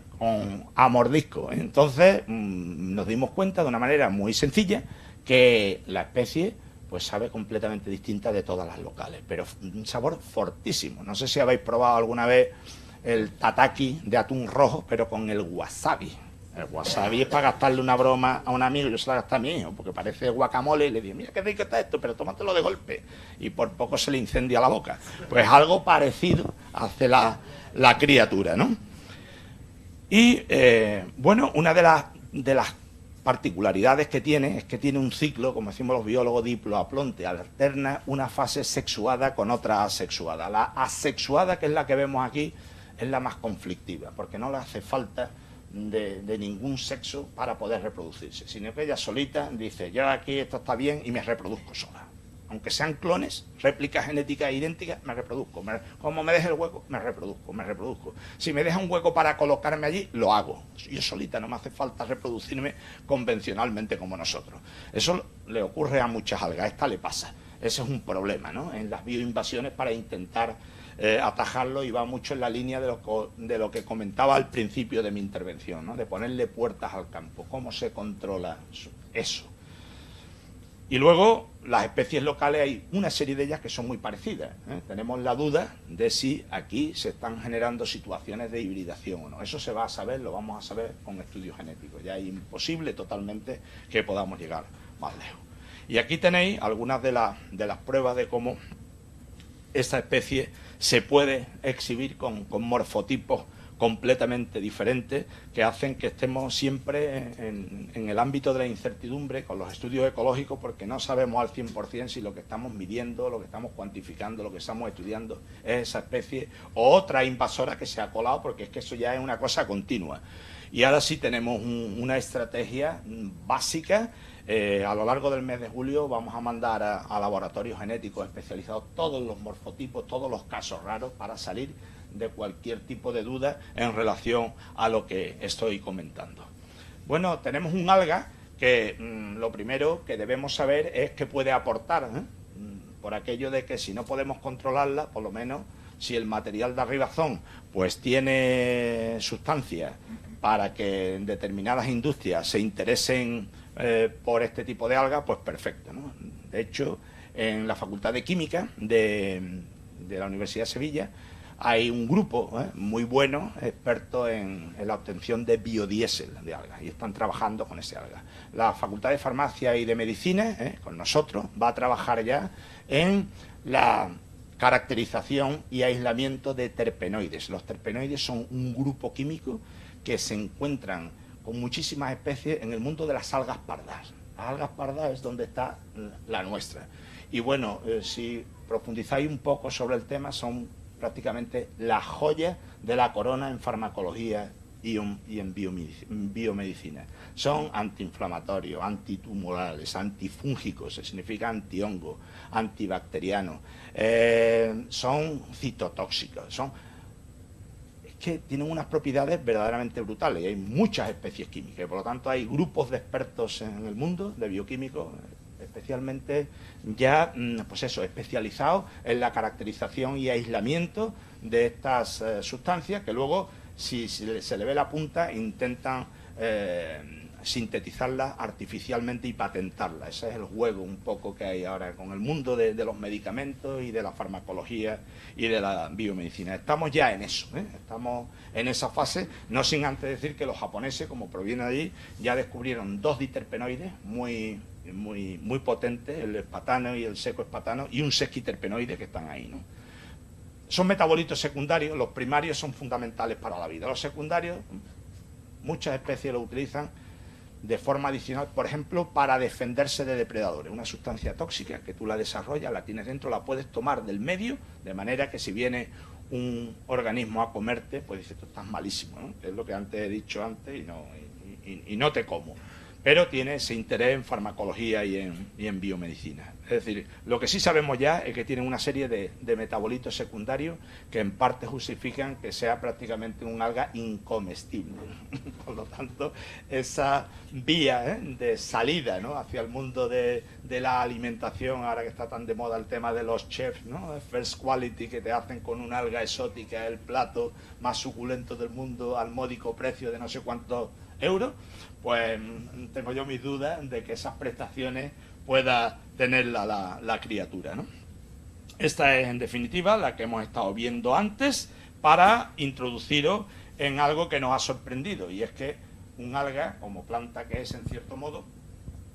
A mordisco. Entonces nos dimos cuenta de una manera muy sencilla que la especie pues sabe completamente distinta de todas las locales, pero un sabor fortísimo. No sé si habéis probado alguna vez el tataki de atún rojo, pero con el wasabi. El wasabi es para gastarle una broma a un amigo, yo se la gasté a mi hijo, porque parece guacamole, y le dije, mira qué rico está esto, pero tómatelo de golpe. Y por poco se le incendia la boca. Pues algo parecido hace la criatura, ¿no? Y, bueno, una de las particularidades que tiene es que tiene un ciclo, como decimos los biólogos, diploaplonte, alterna una fase sexuada con otra asexuada. La asexuada, que es la que vemos aquí, es la más conflictiva, porque no le hace falta de ningún sexo para poder reproducirse, sino que ella solita dice, yo aquí esto está bien y me reproduzco sola. Aunque sean clones, réplicas genéticas idénticas, me reproduzco. Como me deje el hueco, me reproduzco. Si me deja un hueco para colocarme allí, lo hago. Yo solita, no me hace falta reproducirme convencionalmente como nosotros. Eso le ocurre a muchas algas, a esta le pasa. Ese es un problema, ¿no? En las bioinvasiones, para intentar atajarlo, y va mucho en la línea de lo que comentaba al principio de mi intervención, ¿no? De ponerle puertas al campo. ¿Cómo se controla eso? Y luego, las especies locales, hay una serie de ellas que son muy parecidas, ¿eh? Tenemos la duda de si aquí se están generando situaciones de hibridación o no. Eso se va a saber, lo vamos a saber con estudios genéticos. Ya es imposible totalmente que podamos llegar más lejos. Y aquí tenéis algunas de las pruebas de cómo esta especie se puede exhibir con morfotipos completamente diferentes, que hacen que estemos siempre en el ámbito de la incertidumbre con los estudios ecológicos, porque no sabemos al 100% si lo que estamos midiendo, lo que estamos cuantificando, lo que estamos estudiando es esa especie o otra invasora que se ha colado, porque es que eso ya es una cosa continua. Y ahora sí tenemos una estrategia básica. A lo largo del mes de julio vamos a mandar a laboratorios genéticos especializados todos los morfotipos, todos los casos raros, para salir de cualquier tipo de duda en relación a lo que estoy comentando. Bueno, tenemos un alga que lo primero que debemos saber es que puede aportar, por aquello de que si no podemos controlarla, por lo menos si el material de arribazón pues tiene sustancias para que en determinadas industrias se interesen por este tipo de algas, pues perfecto, ¿no? De hecho, en la Facultad de Química de la Universidad de Sevilla hay un grupo muy bueno, experto en la obtención de biodiesel de algas, y están trabajando con ese alga. La Facultad de Farmacia y de Medicina, con nosotros, va a trabajar ya en la caracterización y aislamiento de terpenoides. Los terpenoides son un grupo químico que se encuentran con muchísimas especies en el mundo de las algas pardas. Las algas pardas es donde está la nuestra. Y bueno, si profundizáis un poco sobre el tema, son prácticamente las joyas de la corona en farmacología y en biomedicina. Son antiinflamatorios, antitumorales, antifúngicos, que significa antihongo, antibacterianos, son citotóxicos, es que tienen unas propiedades verdaderamente brutales. Hay muchas especies químicas, por lo tanto hay grupos de expertos en el mundo, de bioquímicos, especialmente ya, pues eso, especializados en la caracterización y aislamiento de estas sustancias que luego, si se le ve la punta, intentan sintetizarlas artificialmente y patentarlas. Ese es el juego un poco que hay ahora con el mundo de los medicamentos y de la farmacología y de la biomedicina. Estamos ya en eso, estamos en esa fase, no sin antes decir que los japoneses, como proviene de allí, ya descubrieron 2 diterpenoides muy potentes, el espatano y el secoespatano, y un sesquiterpenoide que están ahí, ¿no? Son metabolitos secundarios, los primarios son fundamentales para la vida. Los secundarios, muchas especies lo utilizan de forma adicional, por ejemplo, para defenderse de depredadores. Una sustancia tóxica que tú la desarrollas, la tienes dentro, la puedes tomar del medio, de manera que si viene un organismo a comerte, pues dices, tú estás malísimo, ¿no? Es lo que antes he dicho y no te como. Pero tiene ese interés en farmacología y en biomedicina. Es decir, lo que sí sabemos ya es que tienen una serie de metabolitos secundarios que en parte justifican que sea prácticamente un alga incomestible. Por lo tanto, esa vía de salida, ¿no?, hacia el mundo de la alimentación, ahora que está tan de moda el tema de los chefs, ¿no?, first quality, que te hacen con un alga exótica el plato más suculento del mundo al módico precio de no sé cuántos euros, pues tengo yo mis dudas de que esas prestaciones pueda tener la criatura, ¿no? Esta es, en definitiva, la que hemos estado viendo antes para introduciros en algo que nos ha sorprendido, y es que un alga, como planta que es en cierto modo,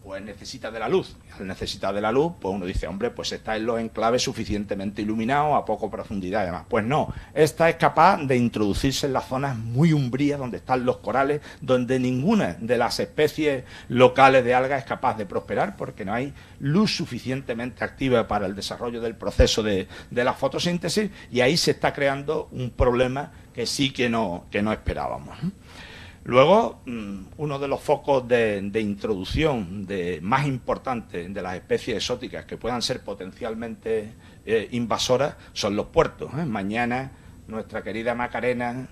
pues necesita de la luz. Al necesitar de la luz, pues uno dice, hombre, pues está en los enclaves suficientemente iluminados, a poca profundidad y demás. Pues no, esta es capaz de introducirse en las zonas muy umbrías, donde están los corales, donde ninguna de las especies locales de algas es capaz de prosperar, porque no hay luz suficientemente activa para el desarrollo del proceso de la fotosíntesis, y ahí se está creando un problema que sí que no esperábamos. Luego, uno de los focos de introducción más importantes de las especies exóticas que puedan ser potencialmente invasoras son los puertos. Mañana nuestra querida Macarena,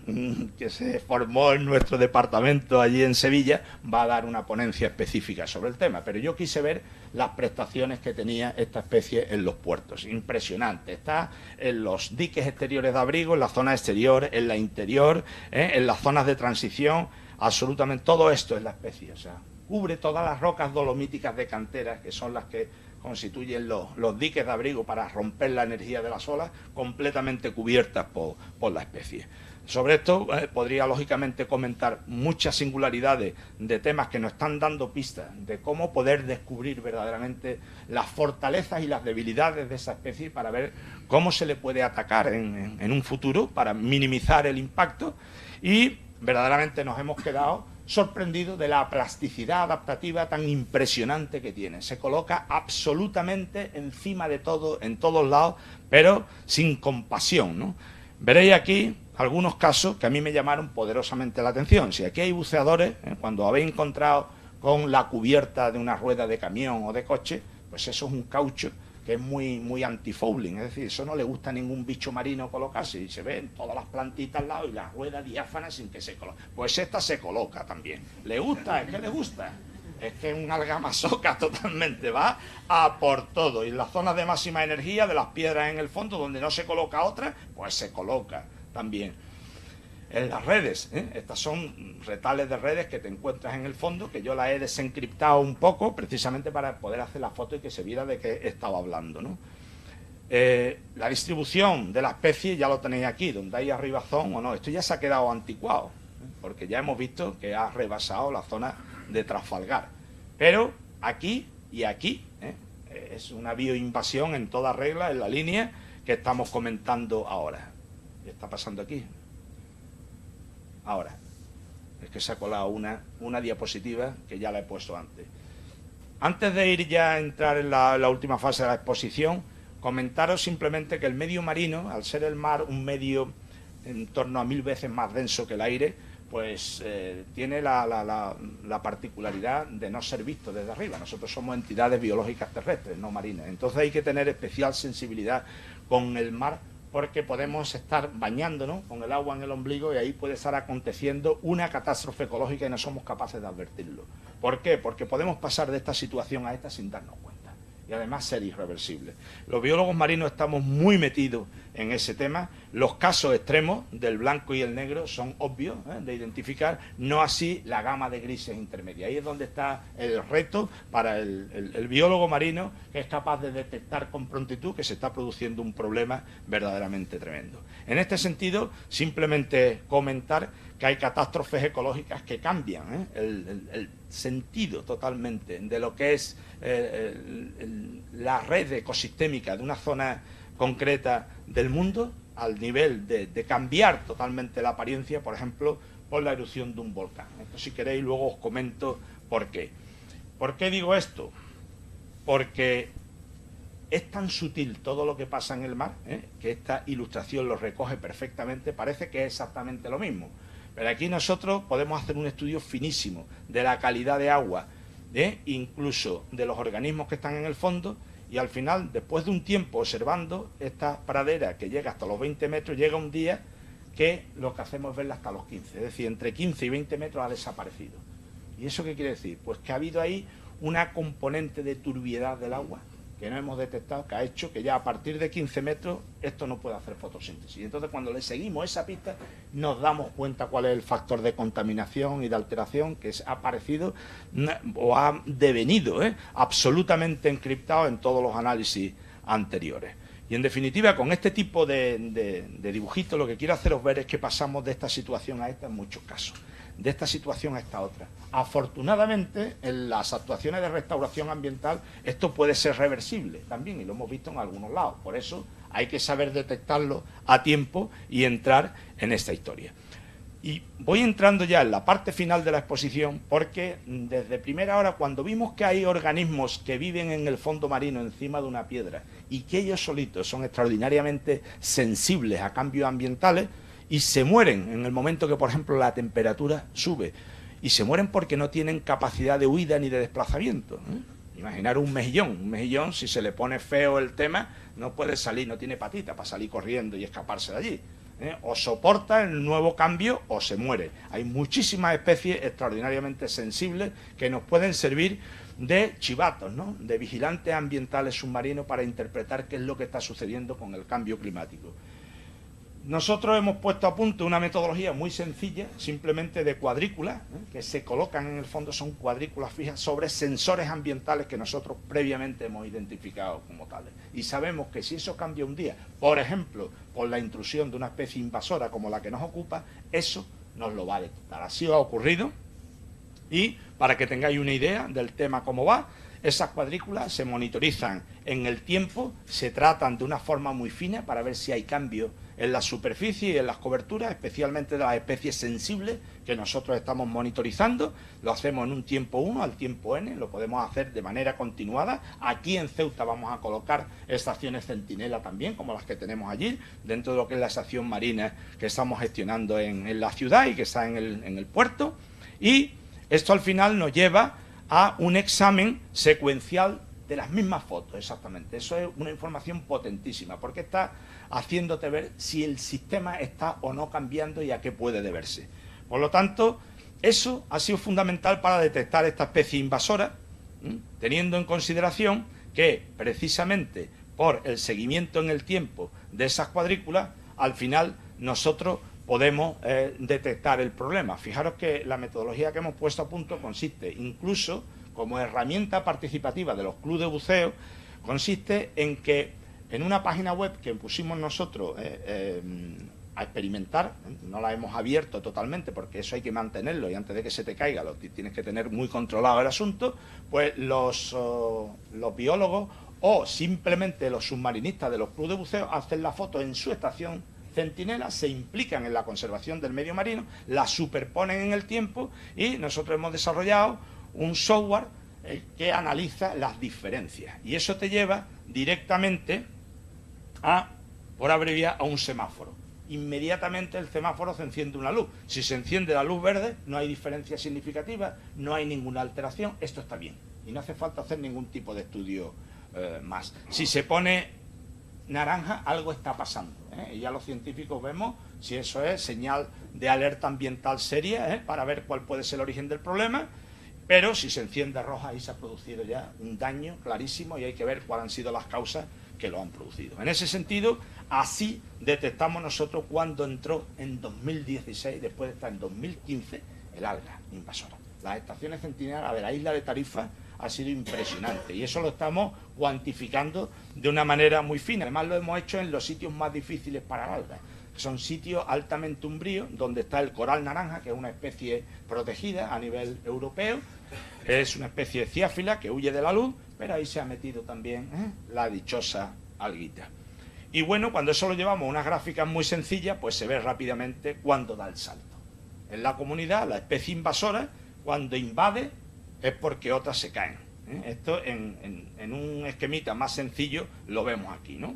que se formó en nuestro departamento allí en Sevilla, va a dar una ponencia específica sobre el tema. Pero yo quise ver las prestaciones que tenía esta especie en los puertos. Impresionante. Está en los diques exteriores de abrigo, en la zona exterior, en la interior, en las zonas de transición. Absolutamente todo esto es la especie, o sea, cubre todas las rocas dolomíticas de cantera, que son las que constituyen los diques de abrigo para romper la energía de las olas, completamente cubiertas por la especie. Sobre esto podría lógicamente comentar muchas singularidades de temas que nos están dando pistas de cómo poder descubrir verdaderamente las fortalezas y las debilidades de esa especie para ver cómo se le puede atacar en un futuro para minimizar el impacto, y verdaderamente nos hemos quedado sorprendidos de la plasticidad adaptativa tan impresionante que tiene. Se coloca absolutamente encima de todo, en todos lados, pero sin compasión, ¿no? Veréis aquí algunos casos que a mí me llamaron poderosamente la atención. Si aquí hay buceadores, cuando habéis encontrado con la cubierta de una rueda de camión o de coche, pues eso es un caucho que es muy anti-fouling, es decir, eso no le gusta a ningún bicho marino colocarse, y se ven todas las plantitas al lado y la rueda diáfana sin que se coloque. Pues esta se coloca también. ¿Le gusta? ¿Es que le gusta? Es que es un alga masoca totalmente, va a por todo. Y en las zonas de máxima energía, de las piedras en el fondo, donde no se coloca otra, pues se coloca también. En las redes, estas son retales de redes que te encuentras en el fondo, que yo las he desencriptado un poco, precisamente para poder hacer la foto y que se viera de qué estaba hablando, ¿no? La distribución de la especie ya lo tenéis aquí, donde hay arribazón o no. Esto ya se ha quedado anticuado, porque ya hemos visto que ha rebasado la zona de Trafalgar. Pero aquí y aquí es una bioinvasión en toda regla, en la línea que estamos comentando ahora. ¿Qué está pasando aquí? Ahora, Es que se ha colado una diapositiva que ya la he puesto antes. Antes de ir ya a entrar en la última fase de la exposición, comentaros simplemente que el medio marino, al ser el mar un medio en torno a 1000 veces más denso que el aire, pues tiene la particularidad de no ser visto desde arriba. Nosotros somos entidades biológicas terrestres, no marinas. Entonces hay que tener especial sensibilidad con el mar, porque podemos estar bañándonos con el agua en el ombligo y ahí puede estar aconteciendo una catástrofe ecológica y no somos capaces de advertirlo. ¿Por qué? Porque podemos pasar de esta situación a esta sin darnos cuenta y además ser irreversible. Los biólogos marinos estamos muy metidos en ese tema. Los casos extremos del blanco y el negro son obvios de identificar, no así la gama de grises intermedia. Ahí es donde está el reto para el biólogo marino, que es capaz de detectar con prontitud que se está produciendo un problema verdaderamente tremendo. En este sentido, simplemente comentar que hay catástrofes ecológicas que cambian el sentido totalmente de lo que es la red ecosistémica de una zona concreta del mundo, al nivel de cambiar totalmente la apariencia, por ejemplo, por la erupción de un volcán. Esto, si queréis, luego os comento por qué. ¿Por qué digo esto? Porque es tan sutil todo lo que pasa en el mar, que esta ilustración lo recoge perfectamente, parece que es exactamente lo mismo. Pero aquí nosotros podemos hacer un estudio finísimo de la calidad de agua, incluso de los organismos que están en el fondo, y al final, después de un tiempo observando esta pradera que llega hasta los 20 metros, llega un día que lo que hacemos es verla hasta los 15, es decir, entre 15 y 20 metros ha desaparecido. ¿Y eso qué quiere decir? Pues que ha habido ahí una componente de turbiedad del agua que no hemos detectado, que ha hecho que ya a partir de 15 metros esto no puede hacer fotosíntesis. Y entonces cuando le seguimos esa pista nos damos cuenta cuál es el factor de contaminación y de alteración que ha aparecido o ha devenido absolutamente encriptado en todos los análisis anteriores. Y en definitiva, con este tipo de dibujitos, lo que quiero haceros ver es que pasamos de esta situación a esta en muchos casos, de esta situación a esta otra. Afortunadamente, en las actuaciones de restauración ambiental, esto puede ser reversible también, y lo hemos visto en algunos lados. Por eso hay que saber detectarlo a tiempo y entrar en esta historia. Y voy entrando ya en la parte final de la exposición, porque desde primera hora, cuando vimos que hay organismos que viven en el fondo marino encima de una piedra y que ellos solitos son extraordinariamente sensibles a cambios ambientales y se mueren en el momento que, por ejemplo, la temperatura sube, y se mueren porque no tienen capacidad de huida ni de desplazamiento. Imaginar un mejillón, si se le pone feo el tema, no puede salir, no tiene patita para salir corriendo y escaparse de allí. O soporta el nuevo cambio o se muere. Hay muchísimas especies extraordinariamente sensibles que nos pueden servir de chivatos, de vigilantes ambientales submarinos para interpretar qué es lo que está sucediendo con el cambio climático. Nosotros hemos puesto a punto una metodología muy sencilla, simplemente de cuadrículas, que se colocan en el fondo, son cuadrículas fijas sobre sensores ambientales que nosotros previamente hemos identificado como tales. Y sabemos que si eso cambia un día, por ejemplo, por la intrusión de una especie invasora como la que nos ocupa, eso nos lo va a detectar. Así ha ocurrido, y para que tengáis una idea del tema cómo va, esas cuadrículas se monitorizan en el tiempo, se tratan de una forma muy fina para ver si hay cambios en la superficie y en las coberturas, especialmente de las especies sensibles que nosotros estamos monitorizando. Lo hacemos en un tiempo 1 al tiempo n, lo podemos hacer de manera continuada. Aquí en Ceuta vamos a colocar estaciones centinela también, como las que tenemos allí, dentro de lo que es la estación marina que estamos gestionando en la ciudad y que está en el puerto. Y esto al final nos lleva a un examen secuencial de las mismas fotos, exactamente. Eso es una información potentísima, porque está haciéndote ver si el sistema está o no cambiando y a qué puede deberse. Por lo tanto, eso ha sido fundamental para detectar esta especie invasora, teniendo en consideración que, precisamente por el seguimiento en el tiempo de esas cuadrículas, al final nosotros podemos detectar el problema. Fijaros que la metodología que hemos puesto a punto consiste, incluso como herramienta participativa de los clubes de buceo, consiste en que en una página web que pusimos nosotros a experimentar, no la hemos abierto totalmente porque eso hay que mantenerlo y antes de que se te caiga tienes que tener muy controlado el asunto, pues los biólogos o simplemente los submarinistas de los clubes de buceo hacen la foto en su estación centinelas, se implican en la conservación del medio marino, las superponen en el tiempo y nosotros hemos desarrollado un software que analiza las diferencias. Y eso te lleva directamente a, por abreviar, a un semáforo. Inmediatamente el semáforo se enciende una luz. Si se enciende la luz verde, no hay diferencia significativa, no hay ninguna alteración, esto está bien. Y no hace falta hacer ningún tipo de estudio más. Si se pone naranja, algo está pasando, y ya los científicos vemos si eso es señal de alerta ambiental seria, para ver cuál puede ser el origen del problema. Pero si se enciende roja, ahí se ha producido ya un daño clarísimo y hay que ver cuáles han sido las causas que lo han producido. En ese sentido, así detectamos nosotros cuando entró en 2016, después de estar en 2015, el alga invasora. Las estaciones centinela de la isla de Tarifa ha sido impresionante y eso lo estamos cuantificando de una manera muy fina. Además lo hemos hecho en los sitios más difíciles para el alga. Son sitios altamente umbríos, donde está el coral naranja, que es una especie protegida a nivel europeo. Es una especie de ciáfila que huye de la luz, pero ahí se ha metido también la dichosa alguita. Y bueno, cuando eso lo llevamos a unas gráficas muy sencillas, pues se ve rápidamente cuándo da el salto. En la comunidad, la especie invasora, cuando invade, es porque otras se caen. Esto en un esquemita más sencillo lo vemos aquí, ¿no?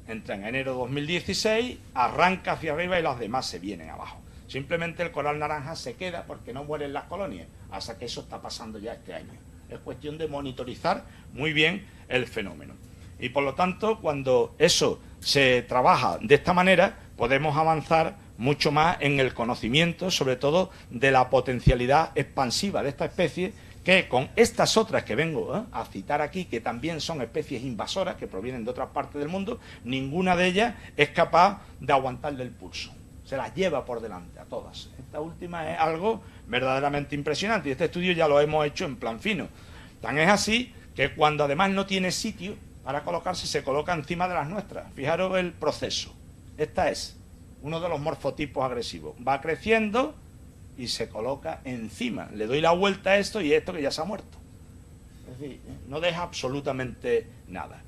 Entra en enero de 2016, arranca hacia arriba y las demás se vienen abajo. Simplemente el coral naranja se queda porque no mueren las colonias, hasta que eso está pasando ya este año. Es cuestión de monitorizar muy bien el fenómeno. Y por lo tanto, cuando eso se trabaja de esta manera, podemos avanzar mucho más en el conocimiento, sobre todo de la potencialidad expansiva de esta especie, que con estas otras que vengo a citar aquí, que también son especies invasoras, que provienen de otras partes del mundo, ninguna de ellas es capaz de aguantarle el pulso. Se las lleva por delante a todas. Esta última es algo verdaderamente impresionante y este estudio ya lo hemos hecho en plan fino. Tan es así que cuando además no tiene sitio para colocarse, se coloca encima de las nuestras. Fijaros el proceso. Esta es uno de los morfotipos agresivos. Va creciendo y se coloca encima. Le doy la vuelta a esto y esto que ya se ha muerto. Es decir, no deja absolutamente nada.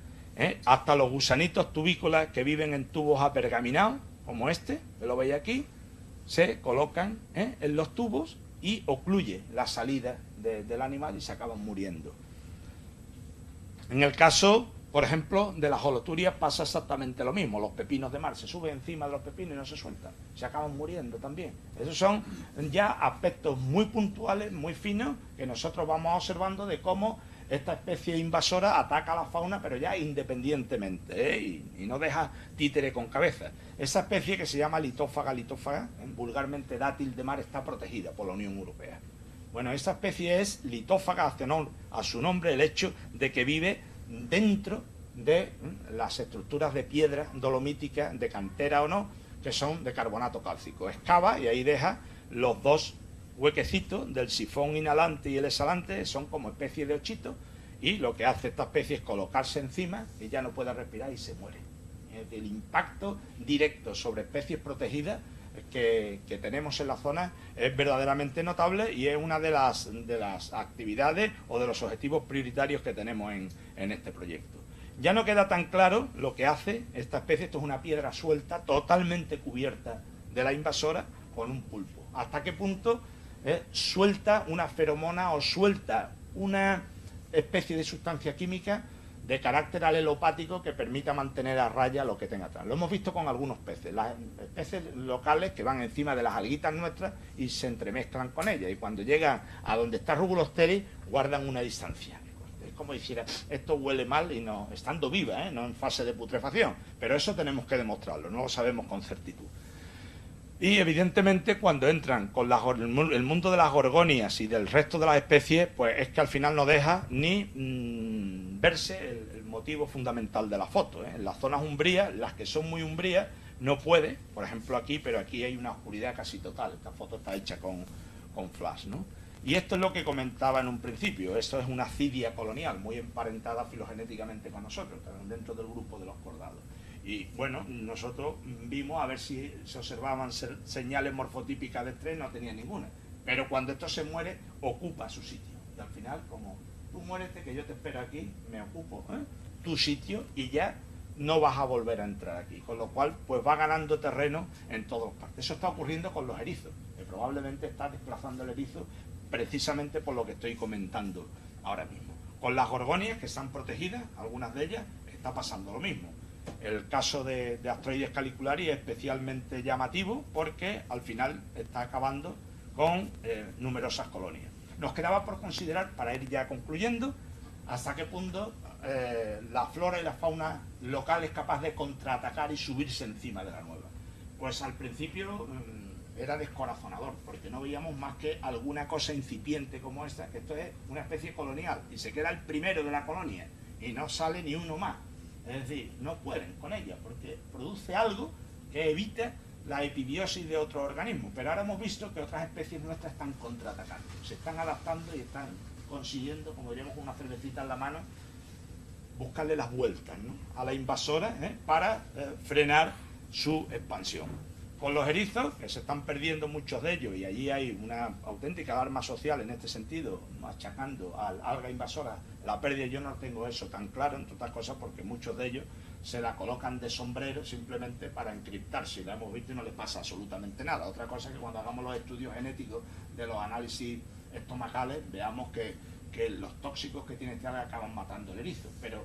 Hasta los gusanitos tubícolas que viven en tubos apergaminados, como este, que lo veis aquí, se colocan en los tubos y ocluye la salida del animal y se acaban muriendo. En el caso, por ejemplo, de las holoturias pasa exactamente lo mismo. Los pepinos de mar se suben encima de los pepinos y no se sueltan. Se acaban muriendo también. Esos son ya aspectos muy puntuales, muy finos, que nosotros vamos observando de cómo esta especie invasora ataca a la fauna, pero ya independientemente, y no deja títere con cabeza. Esa especie, que se llama litófaga, vulgarmente dátil de mar, está protegida por la Unión Europea. Bueno, esta especie es litófaga a su nombre el hecho de que vive dentro de las estructuras de piedra dolomítica, de cantera o no, que son de carbonato cálcico. Excava y ahí deja los dos huequecitos del sifón inhalante y el exhalante, son como especies de ochitos, y lo que hace esta especie es colocarse encima y ya no puede respirar y se muere. El impacto directo sobre especies protegidas que tenemos en la zona es verdaderamente notable y es una de las actividades o de los objetivos prioritarios que tenemos en este proyecto. Ya no queda tan claro lo que hace esta especie. Esto es una piedra suelta, totalmente cubierta de la invasora, con un pulpo. ¿Hasta qué punto suelta una feromona o suelta una especie de sustancia química de carácter alelopático que permita mantener a raya lo que tenga atrás? Lo hemos visto con algunos peces, las especies locales que van encima de las alguitas nuestras y se entremezclan con ellas, y cuando llegan a donde está Rubulosteris guardan una distancia. Es como dijera, esto huele mal, y no, estando viva, no en fase de putrefacción, pero eso tenemos que demostrarlo, no lo sabemos con certitud. Y evidentemente cuando entran con el mundo de las gorgonias y del resto de las especies, pues es que al final no deja ni verse el motivo fundamental de la foto. En las zonas umbrías, las que son muy umbrías, no puede, por ejemplo aquí, pero aquí hay una oscuridad casi total. Esta foto está hecha con flash, ¿no? Y esto es lo que comentaba en un principio. Esto es una cidia colonial, muy emparentada filogenéticamente con nosotros, dentro del grupo de los cordados. Y bueno, nosotros vimos a ver si se observaban señales morfotípicas de estrés, no tenía ninguna. Pero cuando esto se muere, ocupa su sitio. Y al final, como tú muérete, que yo te espero aquí, me ocupo tu sitio, y ya no vas a volver a entrar aquí. Con lo cual, pues va ganando terreno en todas partes. Eso está ocurriendo con los erizos, que probablemente está desplazando el erizo precisamente por lo que estoy comentando ahora mismo. Con las gorgonias, que están protegidas, algunas de ellas, está pasando lo mismo. El caso de Astroides calicularis es especialmente llamativo porque al final está acabando con numerosas colonias. Nos quedaba por considerar, para ir ya concluyendo, hasta qué punto la flora y la fauna local es capaz de contraatacar y subirse encima de la nueva. Pues al principio era descorazonador, porque no veíamos más que alguna cosa incipiente como esta, que esto es una especie colonial, y se queda el primero de la colonia, y no sale ni uno más. Es decir, no pueden con ella, porque produce algo que evita la epibiosis de otros organismos. Pero ahora hemos visto que otras especies nuestras están contraatacando, se están adaptando y están consiguiendo, como diríamos con una cervecita en la mano, buscarle las vueltas, ¿no?, a la invasora, para frenar su expansión. Con los erizos, que se están perdiendo muchos de ellos, y allí hay una auténtica alarma social en este sentido, machacando al alga invasora la pérdida. Yo no tengo eso tan claro, entre otras cosas porque muchos de ellos se la colocan de sombrero simplemente para encriptarse, y la hemos visto y no les pasa absolutamente nada. Otra cosa es que cuando hagamos los estudios genéticos de los análisis estomacales, veamos que los tóxicos que tiene este alga acaban matando el erizo, pero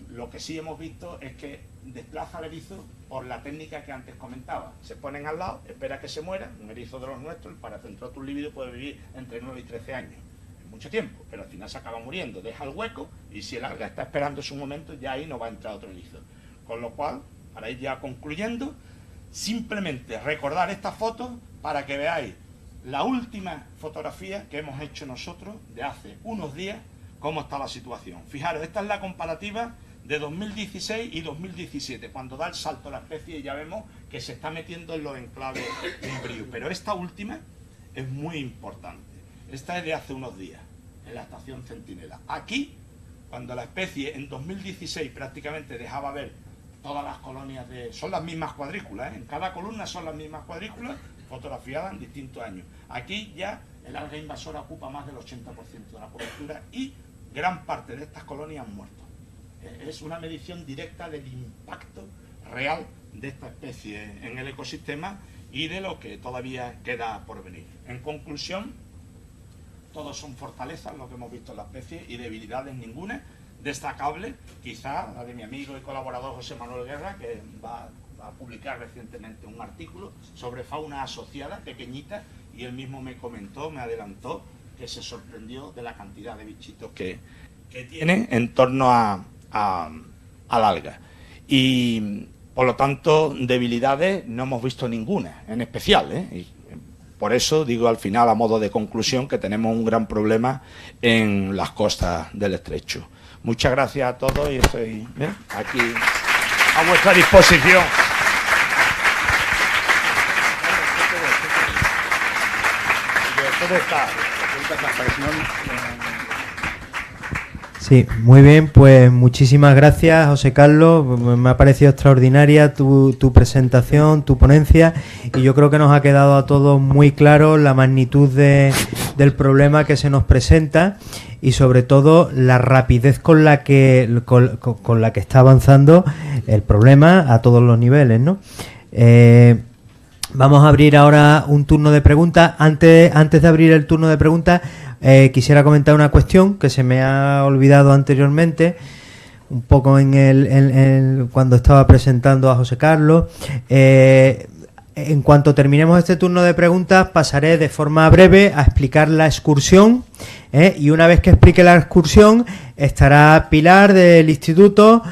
lo que sí hemos visto es que desplaza al erizo por la técnica que antes comentaba. Se ponen al lado, espera que se muera. Un erizo de los nuestros, el Paracentrotus lívido, puede vivir entre 9 y 13 años. Es mucho tiempo, pero al final se acaba muriendo. Deja el hueco y si el alga está esperando su momento, ya ahí no va a entrar otro erizo. Con lo cual, para ir ya concluyendo, simplemente recordar estas fotos para que veáis la última fotografía que hemos hecho nosotros de hace unos días, cómo está la situación. Fijaros, esta es la comparativa de 2016 y 2017, cuando da el salto la especie y ya vemos que se está metiendo en los enclaves umbríos. Pero esta última es muy importante. Esta es de hace unos días, en la estación Centinela. Aquí, cuando la especie en 2016 prácticamente dejaba ver todas las colonias de... Son las mismas cuadrículas, en cada columna son las mismas cuadrículas, fotografiadas en distintos años. Aquí ya el alga invasora ocupa más del 80% de la cobertura y gran parte de estas colonias han muerto. Es una medición directa del impacto real de esta especie en el ecosistema y de lo que todavía queda por venir. En conclusión, todos son fortalezas lo que hemos visto en la especie y debilidades ninguna. Destacable, quizá la de mi amigo y colaborador José Manuel Guerra, que va a publicar recientemente un artículo sobre fauna asociada, pequeñita, y él mismo me comentó, me adelantó, que se sorprendió de la cantidad de bichitos que tiene en torno al alga. Y por lo tanto, debilidades no hemos visto ninguna, en especial, Y por eso digo al final, a modo de conclusión, que tenemos un gran problema en las costas del estrecho. Muchas gracias a todos y estoy aquí a vuestra disposición. Sí, muy bien, pues muchísimas gracias, José Carlos. Me ha parecido extraordinaria tu presentación, tu ponencia, y yo creo que nos ha quedado a todos muy claro la magnitud del problema que se nos presenta y sobre todo la rapidez con la que está avanzando el problema a todos los niveles, ¿no? Vamos a abrir ahora un turno de preguntas. Antes de abrir el turno de preguntas, quisiera comentar una cuestión que se me ha olvidado anteriormente, un poco cuando estaba presentando a José Carlos. En cuanto terminemos este turno de preguntas, pasaré de forma breve a explicar la excursión, y una vez que explique la excursión, estará Pilar del instituto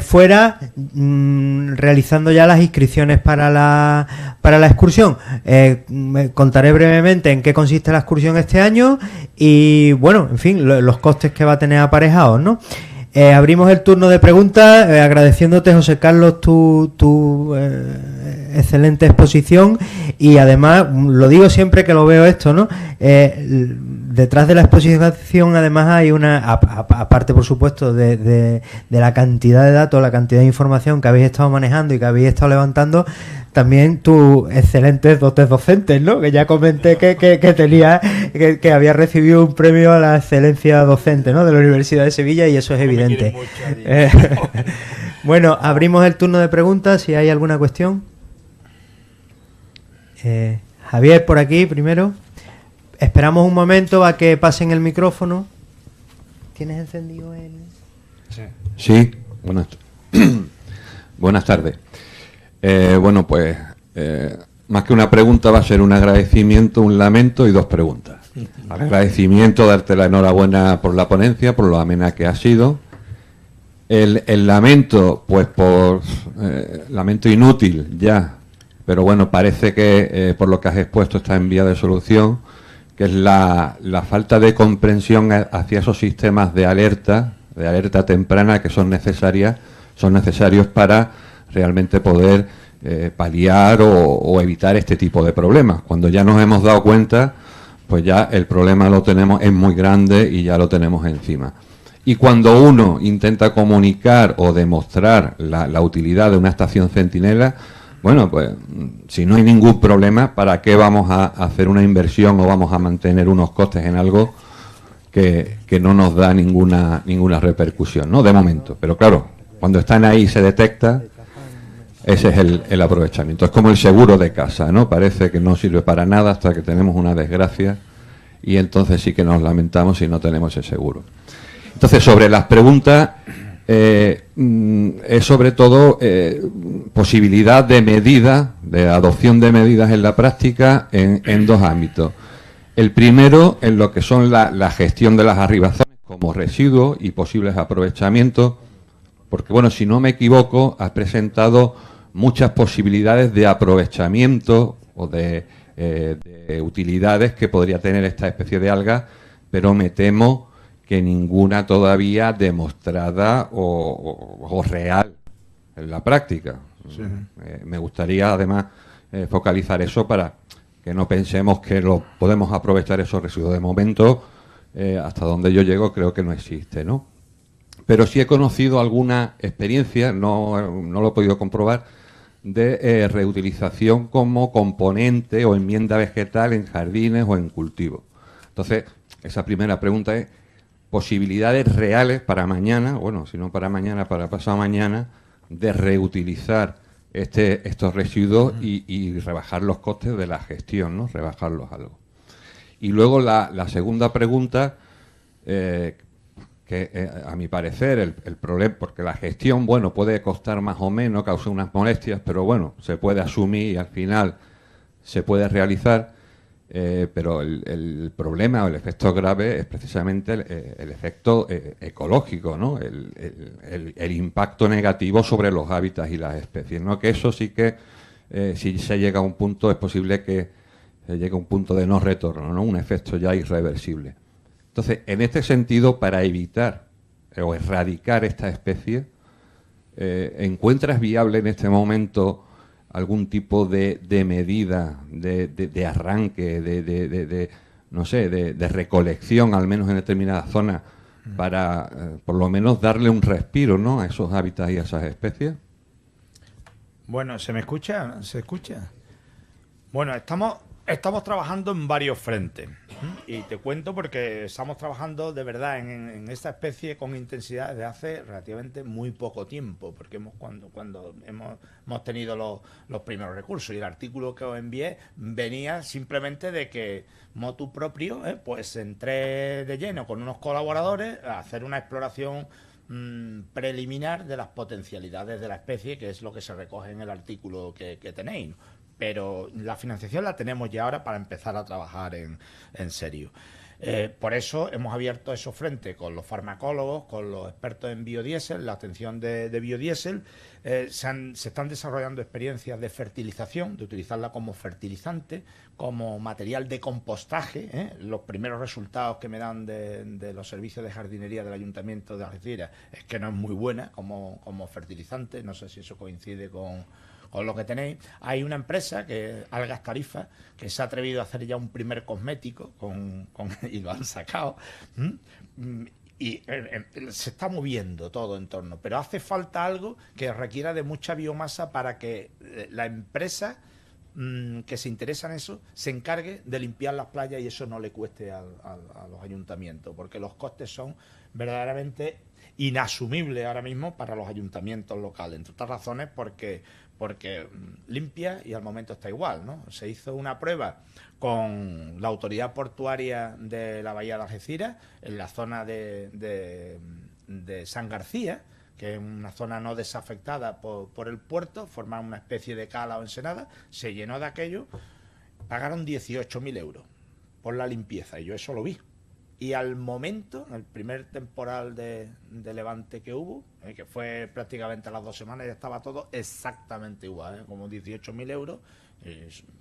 fuera realizando ya las inscripciones para la excursión. Contaré brevemente en qué consiste la excursión este año y, bueno, en fin, los costes que va a tener aparejados, ¿no? Abrimos el turno de preguntas, agradeciéndote, José Carlos, tu excelente exposición, y además, lo digo siempre que lo veo esto, ¿no? Detrás de la exposición además hay aparte por supuesto de la cantidad de datos, la cantidad de información que habéis estado manejando y que habéis estado levantando, también tus excelentes dotes docentes, ¿no? Que ya comenté que había recibido un premio a la excelencia docente, ¿no?, de la Universidad de Sevilla, y eso es evidente. Bueno, abrimos el turno de preguntas, si hay alguna cuestión. Javier, por aquí primero. Esperamos un momento a que pasen el micrófono. ¿Tienes encendido el...? Sí, buenas tardes. Bueno, pues más que una pregunta va a ser un agradecimiento, un lamento y dos preguntas. Al agradecimiento, darte la enhorabuena por la ponencia, por lo amena que ha sido. El lamento, pues por lamento inútil ya, pero bueno, parece que por lo que has expuesto está en vía de solución, que es la falta de comprensión hacia esos sistemas de alerta temprana que son necesarios para realmente poder paliar o evitar este tipo de problemas. Cuando ya nos hemos dado cuenta, pues ya el problema lo tenemos, es muy grande y ya lo tenemos encima. Y cuando uno intenta comunicar o demostrar la utilidad de una estación centinela, bueno, pues si no hay ningún problema, ¿para qué vamos a hacer una inversión o vamos a mantener unos costes en algo que no nos da ninguna repercusión, ¿no? De momento. Pero claro, cuando están ahí y se detecta, ese es el aprovechamiento. Es como el seguro de casa, ¿no? Parece que no sirve para nada hasta que tenemos una desgracia y entonces sí que nos lamentamos si no tenemos ese seguro. Entonces, sobre las preguntas, es sobre todo posibilidad de medida, de adopción de medidas en la práctica en dos ámbitos. El primero, en lo que son la gestión de las arribaciones como residuos y posibles aprovechamientos, porque, bueno, si no me equivoco, has presentado muchas posibilidades de aprovechamiento o de utilidades que podría tener esta especie de alga, pero me temo que ninguna todavía demostrada o real en la práctica. Sí. Me gustaría, además, focalizar eso para que no pensemos que lo podemos aprovechar esos residuos. De momento, hasta donde yo llego, creo que no existe, ¿no? Pero sí he conocido alguna experiencia, no lo he podido comprobar, de reutilización como componente o enmienda vegetal en jardines o en cultivos. Entonces, esa primera pregunta es posibilidades reales para mañana, bueno, si no para mañana, para pasado mañana, de reutilizar estos residuos y rebajar los costes de la gestión, ¿no? Rebajarlos algo. Y luego la segunda pregunta, que a mi parecer el problema, porque la gestión, bueno, puede costar más o menos, causa unas molestias, pero bueno, se puede asumir y al final se puede realizar, pero el problema o el efecto grave es precisamente el efecto ecológico, ¿no? El impacto negativo sobre los hábitats y las especies, ¿no? Que eso sí que, si se llega a un punto, es posible que se llegue a un punto de no retorno, ¿no? Un efecto ya irreversible. Entonces, en este sentido, para evitar o erradicar esta especie, ¿encuentras viable en este momento algún tipo de medida, de arranque, no sé, de recolección, al menos en determinadas zonas, para por lo menos darle un respiro, ¿no?, a esos hábitats y a esas especies? Bueno, ¿se me escucha? ¿Se escucha? Bueno, estamos trabajando en varios frentes. Y te cuento porque estamos trabajando de verdad en esta especie con intensidad desde hace relativamente muy poco tiempo, porque cuando hemos tenido los primeros recursos, y el artículo que os envié venía simplemente de que motu propio, pues entré de lleno con unos colaboradores a hacer una exploración preliminar de las potencialidades de la especie, que es lo que se recoge en el artículo que tenéis. Pero la financiación la tenemos ya ahora para empezar a trabajar en serio. Por eso hemos abierto esos frentes con los farmacólogos, con los expertos en biodiesel, la atención de biodiesel. Se están desarrollando experiencias de fertilización, de utilizarla como fertilizante, como material de compostaje. Los primeros resultados que me dan de los servicios de jardinería del Ayuntamiento de Algeciras es que no es muy buena como fertilizante. No sé si eso coincide con lo que tenéis. Hay una empresa, que Algas Tarifa, que se ha atrevido a hacer ya un primer cosmético y lo han sacado. Y se está moviendo todo en torno, pero hace falta algo que requiera de mucha biomasa para que la empresa que se interesa en eso se encargue de limpiar las playas y eso no le cueste a los ayuntamientos, porque los costes son verdaderamente inasumibles ahora mismo para los ayuntamientos locales, entre otras razones porque limpia y al momento está igual, ¿no? Se hizo una prueba con la autoridad portuaria de la bahía de Algeciras en la zona de San García, que es una zona no desafectada por el puerto, formaba una especie de cala o ensenada, se llenó de aquello, pagaron 18.000 euros por la limpieza, y yo eso lo vi. Y al momento, en el primer temporal de levante que hubo, que fue prácticamente a las 2 semanas, ya estaba todo exactamente igual, como 18.000 euros.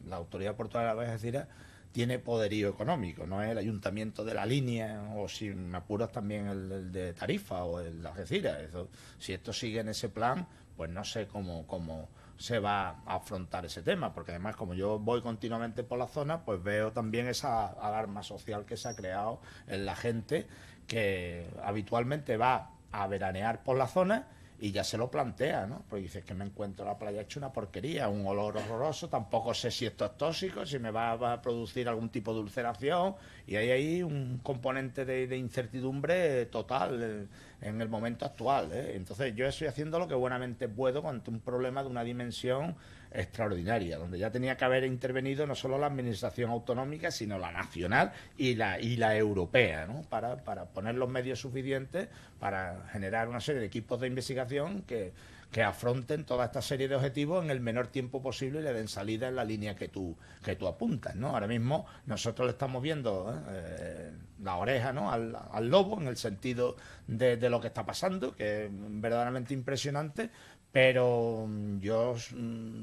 La autoridad portuaria de la Algeciras tiene poderío económico, no es el ayuntamiento de La Línea, o si me apuras también el de Tarifa o el de Algeciras. Si esto sigue en ese plan, pues no sé cómo se va a afrontar ese tema, porque además como yo voy continuamente por la zona, pues veo también esa alarma social que se ha creado en la gente que habitualmente va a veranear por la zona y ya se lo plantea, ¿no? Pues dices que me encuentro la playa hecha una porquería, un olor horroroso, tampoco sé si esto es tóxico, si me va a producir algún tipo de ulceración, y hay ahí un componente de incertidumbre total en el momento actual, ¿eh? Entonces yo estoy haciendo lo que buenamente puedo ante un problema de una dimensión extraordinaria, donde ya tenía que haber intervenido no solo la administración autonómica, sino la nacional y la europea, ¿no? Para poner los medios suficientes para generar una serie de equipos de investigación que afronten toda esta serie de objetivos en el menor tiempo posible y le den salida en la línea que tú apuntas, ¿no? Ahora mismo nosotros le estamos viendo la oreja, ¿no? al lobo, en el sentido de lo que está pasando, que es verdaderamente impresionante, pero yo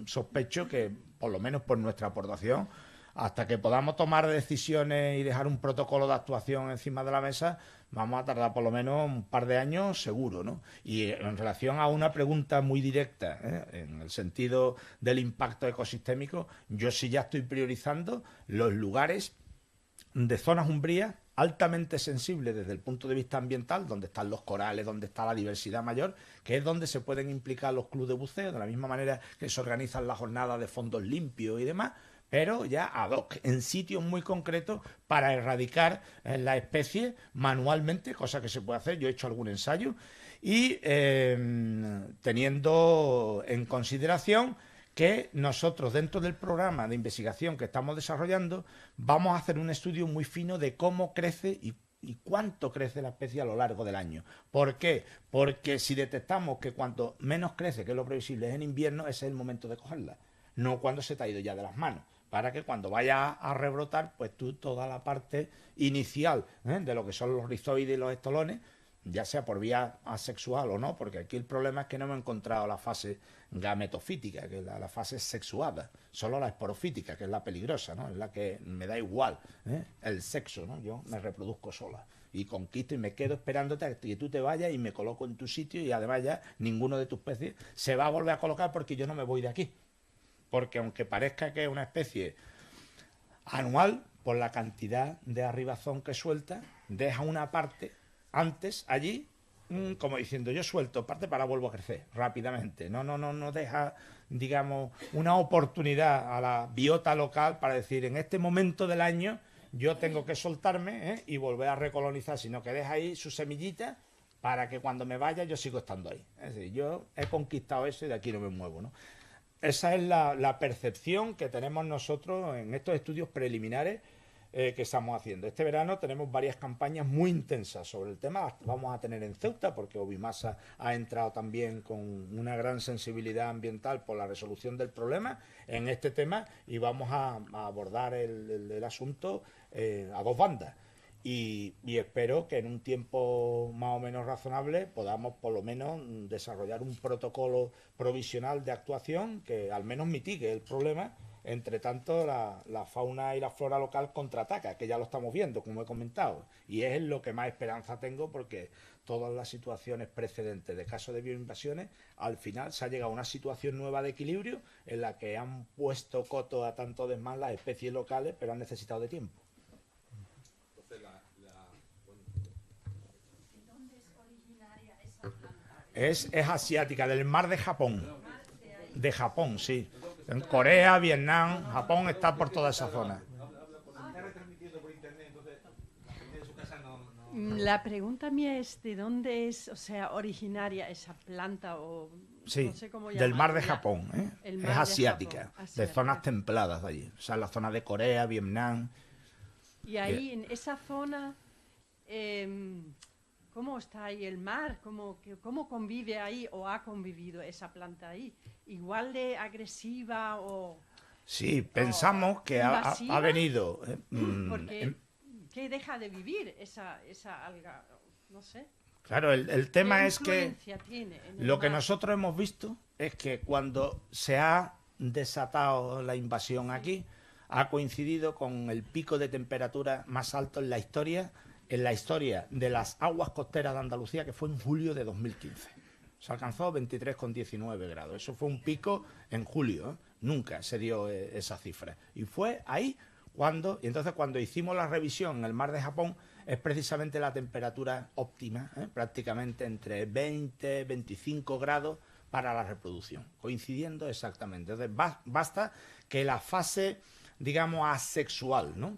sospecho que, por lo menos por nuestra aportación, hasta que podamos tomar decisiones y dejar un protocolo de actuación encima de la mesa, vamos a tardar por lo menos un par de años seguro, ¿no? Y en relación a una pregunta muy directa, en el sentido del impacto ecosistémico, yo sí ya estoy priorizando los lugares de zonas umbrías altamente sensibles desde el punto de vista ambiental, donde están los corales, donde está la diversidad mayor, que es donde se pueden implicar los clubes de buceo, de la misma manera que se organizan las jornadas de fondos limpios y demás, pero ya ad hoc, en sitios muy concretos para erradicar la especie manualmente, cosa que se puede hacer. Yo he hecho algún ensayo y teniendo en consideración que nosotros dentro del programa de investigación que estamos desarrollando vamos a hacer un estudio muy fino de cómo crece y cuánto crece la especie a lo largo del año. ¿Por qué? Porque si detectamos que cuanto menos crece, que es lo previsible, es en invierno, ese es el momento de cogerla, no cuando se te ha ido ya de las manos, para que cuando vaya a rebrotar, pues tú toda la parte inicial de lo que son los rizoides y los estolones, ya sea por vía asexual o no, porque aquí el problema es que no hemos encontrado la fase gametofítica, que es la fase sexuada, solo la esporofítica, que es la peligrosa, ¿no? Es la que me da igual, el sexo, ¿no? Yo me reproduzco sola y conquisto y me quedo esperándote a que tú te vayas y me coloco en tu sitio, y además ya ninguno de tus especies se va a volver a colocar porque yo no me voy de aquí. Porque aunque parezca que es una especie anual, por la cantidad de arribazón que suelta, deja una parte antes allí, como diciendo, yo suelto parte para vuelvo a crecer rápidamente. No deja, digamos, una oportunidad a la biota local para decir, en este momento del año yo tengo que soltarme y volver a recolonizar, sino que deja ahí su semillita para que cuando me vaya yo sigo estando ahí. Es decir, yo he conquistado eso y de aquí no me muevo, ¿no? Esa es la percepción que tenemos nosotros en estos estudios preliminares que estamos haciendo. Este verano tenemos varias campañas muy intensas sobre el tema. Vamos a tener en Ceuta, porque Obimasa ha entrado también con una gran sensibilidad ambiental por la resolución del problema en este tema, y vamos a abordar el asunto a dos bandas. Y espero que en un tiempo más o menos razonable podamos por lo menos desarrollar un protocolo provisional de actuación que al menos mitigue el problema. Entre tanto, la fauna y la flora local contraataca, que ya lo estamos viendo, como he comentado, y es lo que más esperanza tengo, porque todas las situaciones precedentes de casos de bioinvasiones, al final se ha llegado a una situación nueva de equilibrio en la que han puesto coto a tanto desmán las especies locales, pero han necesitado de tiempo. Es asiática, del mar de Japón. de Japón, sí. En Corea, Vietnam, Japón está por toda esa zona. La pregunta mía es de dónde es, o sea, originaria esa planta o Sí, no sé cómo del mar de llamarla. Japón, ¿eh? El Es mar de asiática, Japón, de asiática. zonas templadas de allí. O sea, la zona de Corea, Vietnam. Y ahí, en esa zona, ¿cómo está ahí el mar? ¿Cómo convive ahí o ha convivido esa planta ahí? ¿Igual de agresiva o...? Sí, pensamos que ha invasiva? venido... Porque, ¿qué deja de vivir esa alga? No sé. claro, el tema ¿Qué es que influencia tiene en el lo que mar? nosotros hemos visto es que cuando se ha desatado la invasión aquí, ha coincidido con el pico de temperatura más alto en la historia de las aguas costeras de Andalucía, que fue en julio de 2015. Se alcanzó 23,19 grados. Eso fue un pico en julio, ¿eh? Nunca se dio esa cifra. Y fue ahí y entonces cuando hicimos la revisión en el mar de Japón, es precisamente la temperatura óptima, prácticamente entre 20 y 25 grados para la reproducción, coincidiendo exactamente. Entonces basta que la fase, digamos, asexual, ¿no?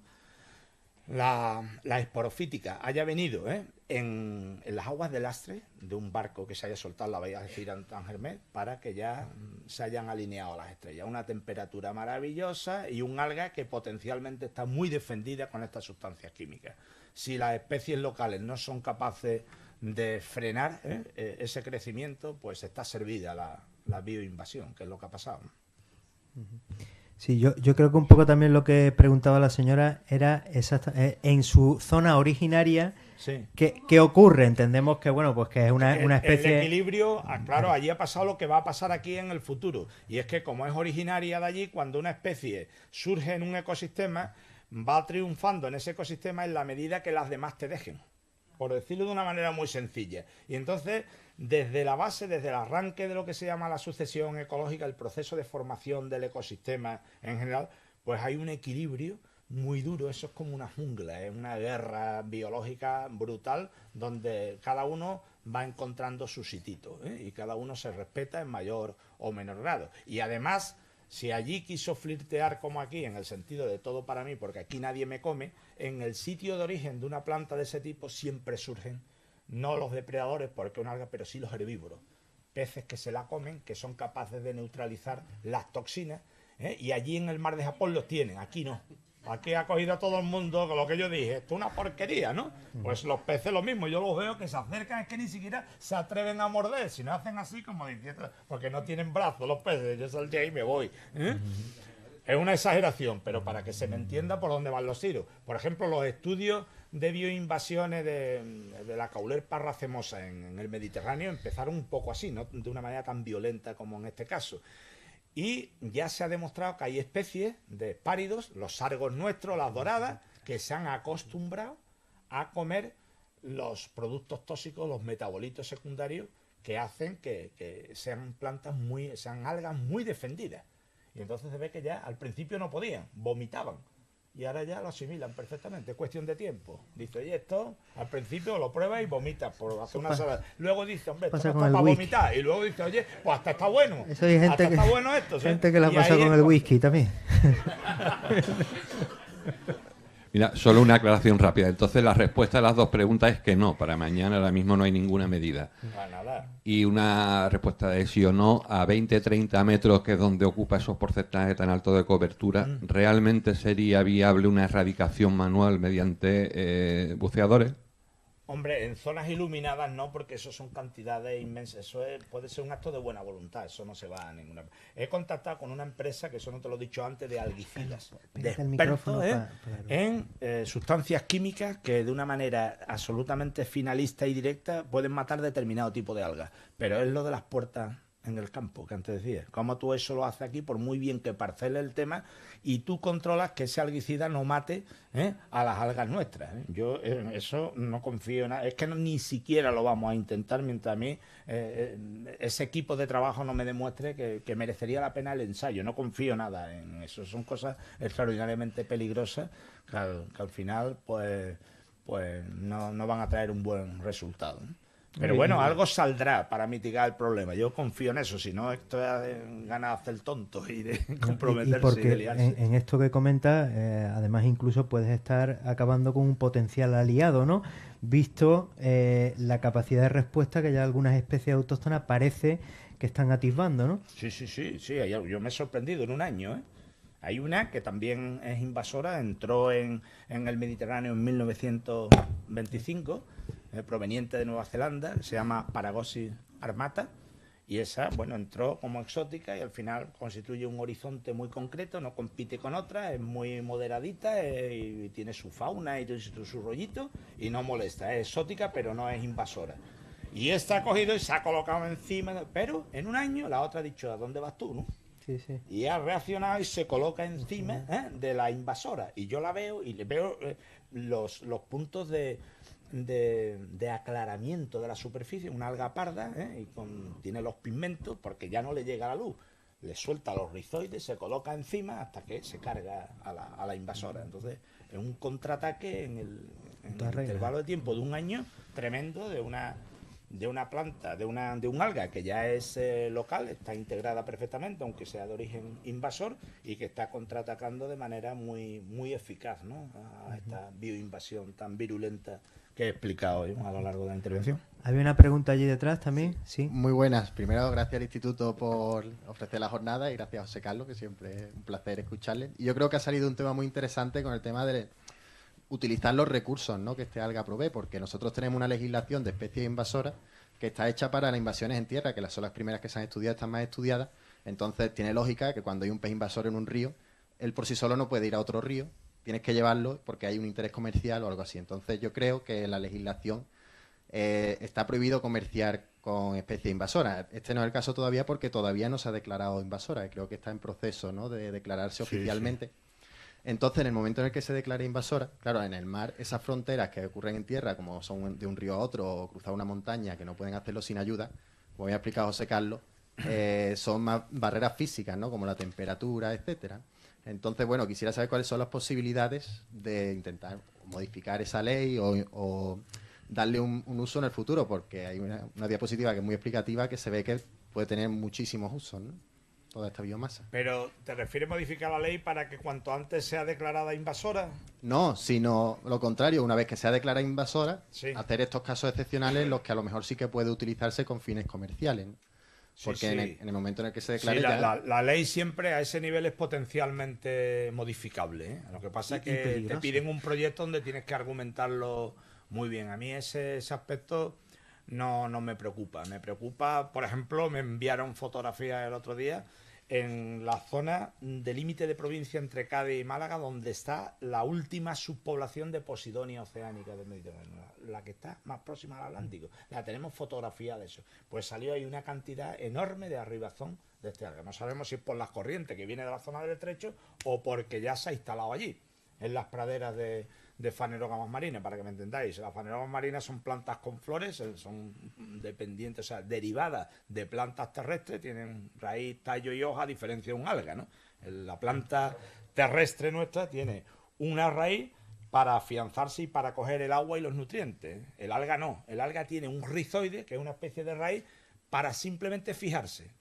La esporofítica haya venido en las aguas del lastre de un barco que se haya soltado en la bahía de Saint-Germain para que ya se hayan alineado las estrellas. Una temperatura maravillosa y un alga que potencialmente está muy defendida con estas sustancias químicas. Si las especies locales no son capaces de frenar ese crecimiento, pues está servida la bioinvasión, que es lo que ha pasado. Sí, yo creo que un poco también lo que preguntaba la señora era en su zona originaria, Sí. ¿qué ocurre? Entendemos que, bueno, pues que es una especie... El equilibrio, claro, allí ha pasado lo que va a pasar aquí en el futuro. Y es que como es originaria de allí, cuando una especie surge en un ecosistema, va triunfando en ese ecosistema en la medida que las demás te dejen, por decirlo de una manera muy sencilla. Y entonces, desde la base, desde el arranque de lo que se llama la sucesión ecológica, el proceso de formación del ecosistema en general, pues hay un equilibrio muy duro. Eso es como una jungla, es una guerra biológica brutal donde cada uno va encontrando su sitito, y cada uno se respeta en mayor o menor grado. Y además, si allí quiso flirtear como aquí, en el sentido de todo para mí, porque aquí nadie me come, en el sitio de origen de una planta de ese tipo siempre surgen, no los depredadores, porque es una alga, pero sí los herbívoros. Peces que se la comen, que son capaces de neutralizar las toxinas, y allí en el mar de Japón los tienen, aquí no. Aquí ha cogido a todo el mundo con lo que yo dije, esto es una porquería, ¿no? Pues los peces lo mismo, yo los veo que se acercan, es que ni siquiera se atreven a morder, sino hacen así como diciendo, porque no tienen brazos los peces, yo salté ahí y me voy. Es una exageración, pero para que se me entienda por dónde van los tiros. Por ejemplo, los estudios de bioinvasiones de la Caulerpa racemosa en el Mediterráneo empezaron un poco así, no de una manera tan violenta como en este caso. Y ya se ha demostrado que hay especies de páridos, los sargos nuestros, las doradas, que se han acostumbrado a comer los productos tóxicos, los metabolitos secundarios, que hacen que sean sean algas muy defendidas. Y entonces se ve que ya al principio no podían, vomitaban. Y ahora ya lo asimilan perfectamente, es cuestión de tiempo. Dice, oye, esto al principio lo pruebas y vomitas por hacer una salada. Luego dice, hombre, esto no está para vomitar. Y luego dice, oye, pues hasta está bueno. Eso hay gente hasta está bueno esto. Gente que la pasa con el whisky también. Mira, solo una aclaración rápida. Entonces la respuesta a las dos preguntas es que no. Para mañana ahora mismo no hay ninguna medida. Nada. Y una respuesta de sí o no, a 20-30 metros, que es donde ocupa esos porcentajes tan altos de cobertura, ¿realmente sería viable una erradicación manual mediante buceadores? Hombre, en zonas iluminadas no, porque eso son cantidades inmensas. Eso puede ser un acto de buena voluntad, eso no se va a ninguna. He contactado con una empresa, que eso no te lo he dicho antes, de alguicidas, de expertos en sustancias químicas que de una manera absolutamente finalista y directa pueden matar determinado tipo de algas. Pero es lo de las puertas en el campo, que antes decía. Como tú eso lo haces aquí, por muy bien que parcele el tema, y tú controlas que ese alguicida no mate a las algas nuestras. Yo en eso no confío en nada. Es que ni siquiera lo vamos a intentar mientras a mí ese equipo de trabajo no me demuestre que merecería la pena el ensayo. No confío nada en eso. Son cosas extraordinariamente peligrosas que al final pues no van a traer un buen resultado. Pero bueno, algo saldrá para mitigar el problema. Yo confío en eso, si no, esto es ganas de hacer tonto y de comprometerse y porque de liarse. en esto que comentas, además incluso puedes estar acabando con un potencial aliado, ¿no? Visto la capacidad de respuesta que ya algunas especies autóctonas parece que están atisbando, ¿no? Sí. Yo me he sorprendido en un año, ¿eh? Hay una que también es invasora, entró en el Mediterráneo en 1925, proveniente de Nueva Zelanda, se llama Paragosis armata, y esa, bueno, entró como exótica y al final constituye un horizonte muy concreto, no compite con otras, es muy moderadita y tiene su fauna y su rollito y no molesta, es exótica pero no es invasora. Y esta ha cogido y se ha colocado encima, pero en un año la otra ha dicho, ¿a dónde vas tú, no? Sí, sí. Y ha reaccionado y se coloca encima de la invasora. Y yo la veo y le veo los puntos de aclaramiento de la superficie, una alga parda, y tiene los pigmentos porque ya no le llega la luz. Le suelta los rizoides, se coloca encima hasta que se carga a la invasora. Entonces es un contraataque en el intervalo de tiempo de un año tremendo de una planta, de un alga que ya es local, está integrada perfectamente, aunque sea de origen invasor, y que está contraatacando de manera muy, muy eficaz, ¿no?, a esta bioinvasión tan virulenta que he explicado hoy a lo largo de la intervención. Había una pregunta allí detrás también, sí. Muy buenas. Primero, gracias al Instituto por ofrecer la jornada y gracias a José Carlos, que siempre es un placer escucharle. Y yo creo que ha salido un tema muy interesante con el tema de utilizar los recursos, ¿no?, que este alga provee, porque nosotros tenemos una legislación de especies invasoras que está hecha para las invasiones en tierra, que son las primeras que se han estudiado, están más estudiadas. Entonces tiene lógica que cuando hay un pez invasor en un río, él por sí solo no puede ir a otro río, tienes que llevarlo porque hay un interés comercial o algo así. Entonces yo creo que la legislación está prohibido comerciar con especies invasoras. Este no es el caso todavía porque todavía no se ha declarado invasora, creo que está en proceso, ¿no?, de declararse oficialmente. Sí. Entonces, en el momento en el que se declare invasora, claro, en el mar, esas fronteras que ocurren en tierra, como son de un río a otro o cruzar una montaña, que no pueden hacerlo sin ayuda, como había explicado José Carlos, son más barreras físicas, ¿no?, como la temperatura, etcétera. Entonces, bueno, quisiera saber cuáles son las posibilidades de intentar modificar esa ley o darle un uso en el futuro, porque hay una diapositiva que es muy explicativa que se ve que puede tener muchísimos usos, ¿no?, toda esta biomasa. ¿Pero te refieres a modificar la ley para que cuanto antes sea declarada invasora? No, sino lo contrario, una vez que sea declarada invasora, sí, hacer estos casos excepcionales en los que a lo mejor sí que puede utilizarse con fines comerciales, ¿no? Porque sí. En el momento en el que se declare la ley siempre a ese nivel es potencialmente modificable, ¿eh? Lo que pasa es que te piden un proyecto donde tienes que argumentarlo muy bien. A mí ese aspecto no me preocupa. Me preocupa, por ejemplo, me enviaron fotografías el otro día en la zona de límite de provincia entre Cádiz y Málaga, donde está la última subpoblación de Posidonia oceánica del Mediterráneo, la que está más próxima al Atlántico. La tenemos fotografía de eso. Pues salió ahí una cantidad enorme de arribazón de este alga. No sabemos si es por las corrientes que viene de la zona del estrecho o porque ya se ha instalado allí, en las praderas de fanerógamas marinas, para que me entendáis. Las fanerógamas marinas son plantas con flores, son dependientes, o sea, derivadas de plantas terrestres, tienen raíz, tallo y hoja, a diferencia de un alga, ¿no? La planta terrestre nuestra tiene una raíz para afianzarse y para coger el agua y los nutrientes. El alga no. El alga tiene un rizoide, que es una especie de raíz, para simplemente fijarse.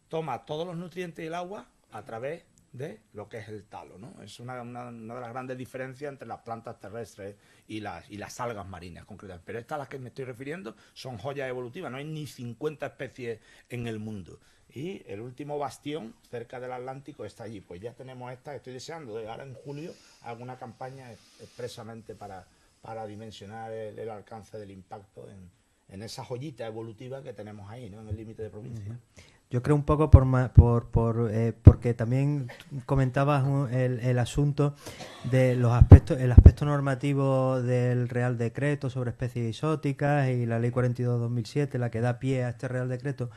Toma todos los nutrientes y el agua a través de lo que es el talo, ¿no? Es una de las grandes diferencias entre las plantas terrestres y las algas marinas concretamente. Pero estas a las que me estoy refiriendo son joyas evolutivas, no hay ni 50 especies en el mundo. Y el último bastión cerca del Atlántico está allí. Pues ya tenemos esta, estoy deseando de ahora en julio alguna campaña expresamente para dimensionar el alcance del impacto en esa joyita evolutiva que tenemos ahí, ¿no?, en el límite de provincia. Yo creo un poco porque también comentabas el asunto de los aspectos, el aspecto normativo del Real Decreto sobre especies exóticas y la Ley 42/2007, la que da pie a este Real Decreto.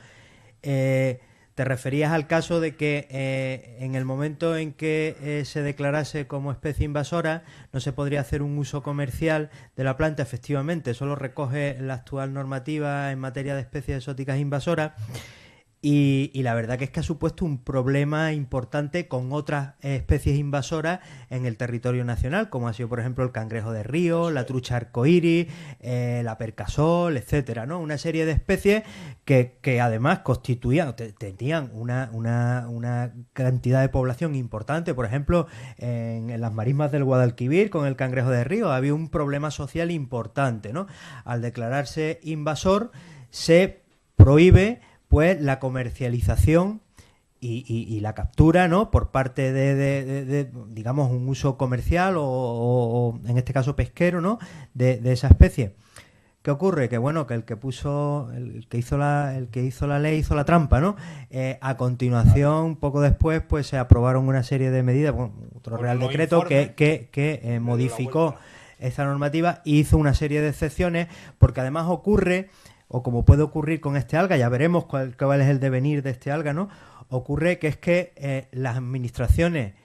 Te referías al caso de que en el momento en que se declarase como especie invasora no se podría hacer un uso comercial de la planta. Efectivamente, solo recoge la actual normativa en materia de especies exóticas invasoras. Y la verdad que es que ha supuesto un problema importante con otras especies invasoras en el territorio nacional, como ha sido, por ejemplo, el cangrejo de río, la trucha arcoíris, la percasol, etcétera, ¿no? Una serie de especies que además constituían, tenían una cantidad de población importante. Por ejemplo, en las marismas del Guadalquivir, con el cangrejo de río, había un problema social importante, ¿no? Al declararse invasor, se prohíbe pues la comercialización y la captura, ¿no? Por parte de, digamos, un uso comercial o en este caso pesquero, ¿no? De esa especie. ¿Qué ocurre? Que bueno, que el que hizo la ley hizo la trampa, ¿no? A continuación, poco después, pues se aprobaron una serie de medidas, bueno, otro Real Decreto que modificó esta normativa y hizo una serie de excepciones, porque además ocurre, o como puede ocurrir con este alga, ya veremos cuál es el devenir de este alga, ¿no? Ocurre que es que las administraciones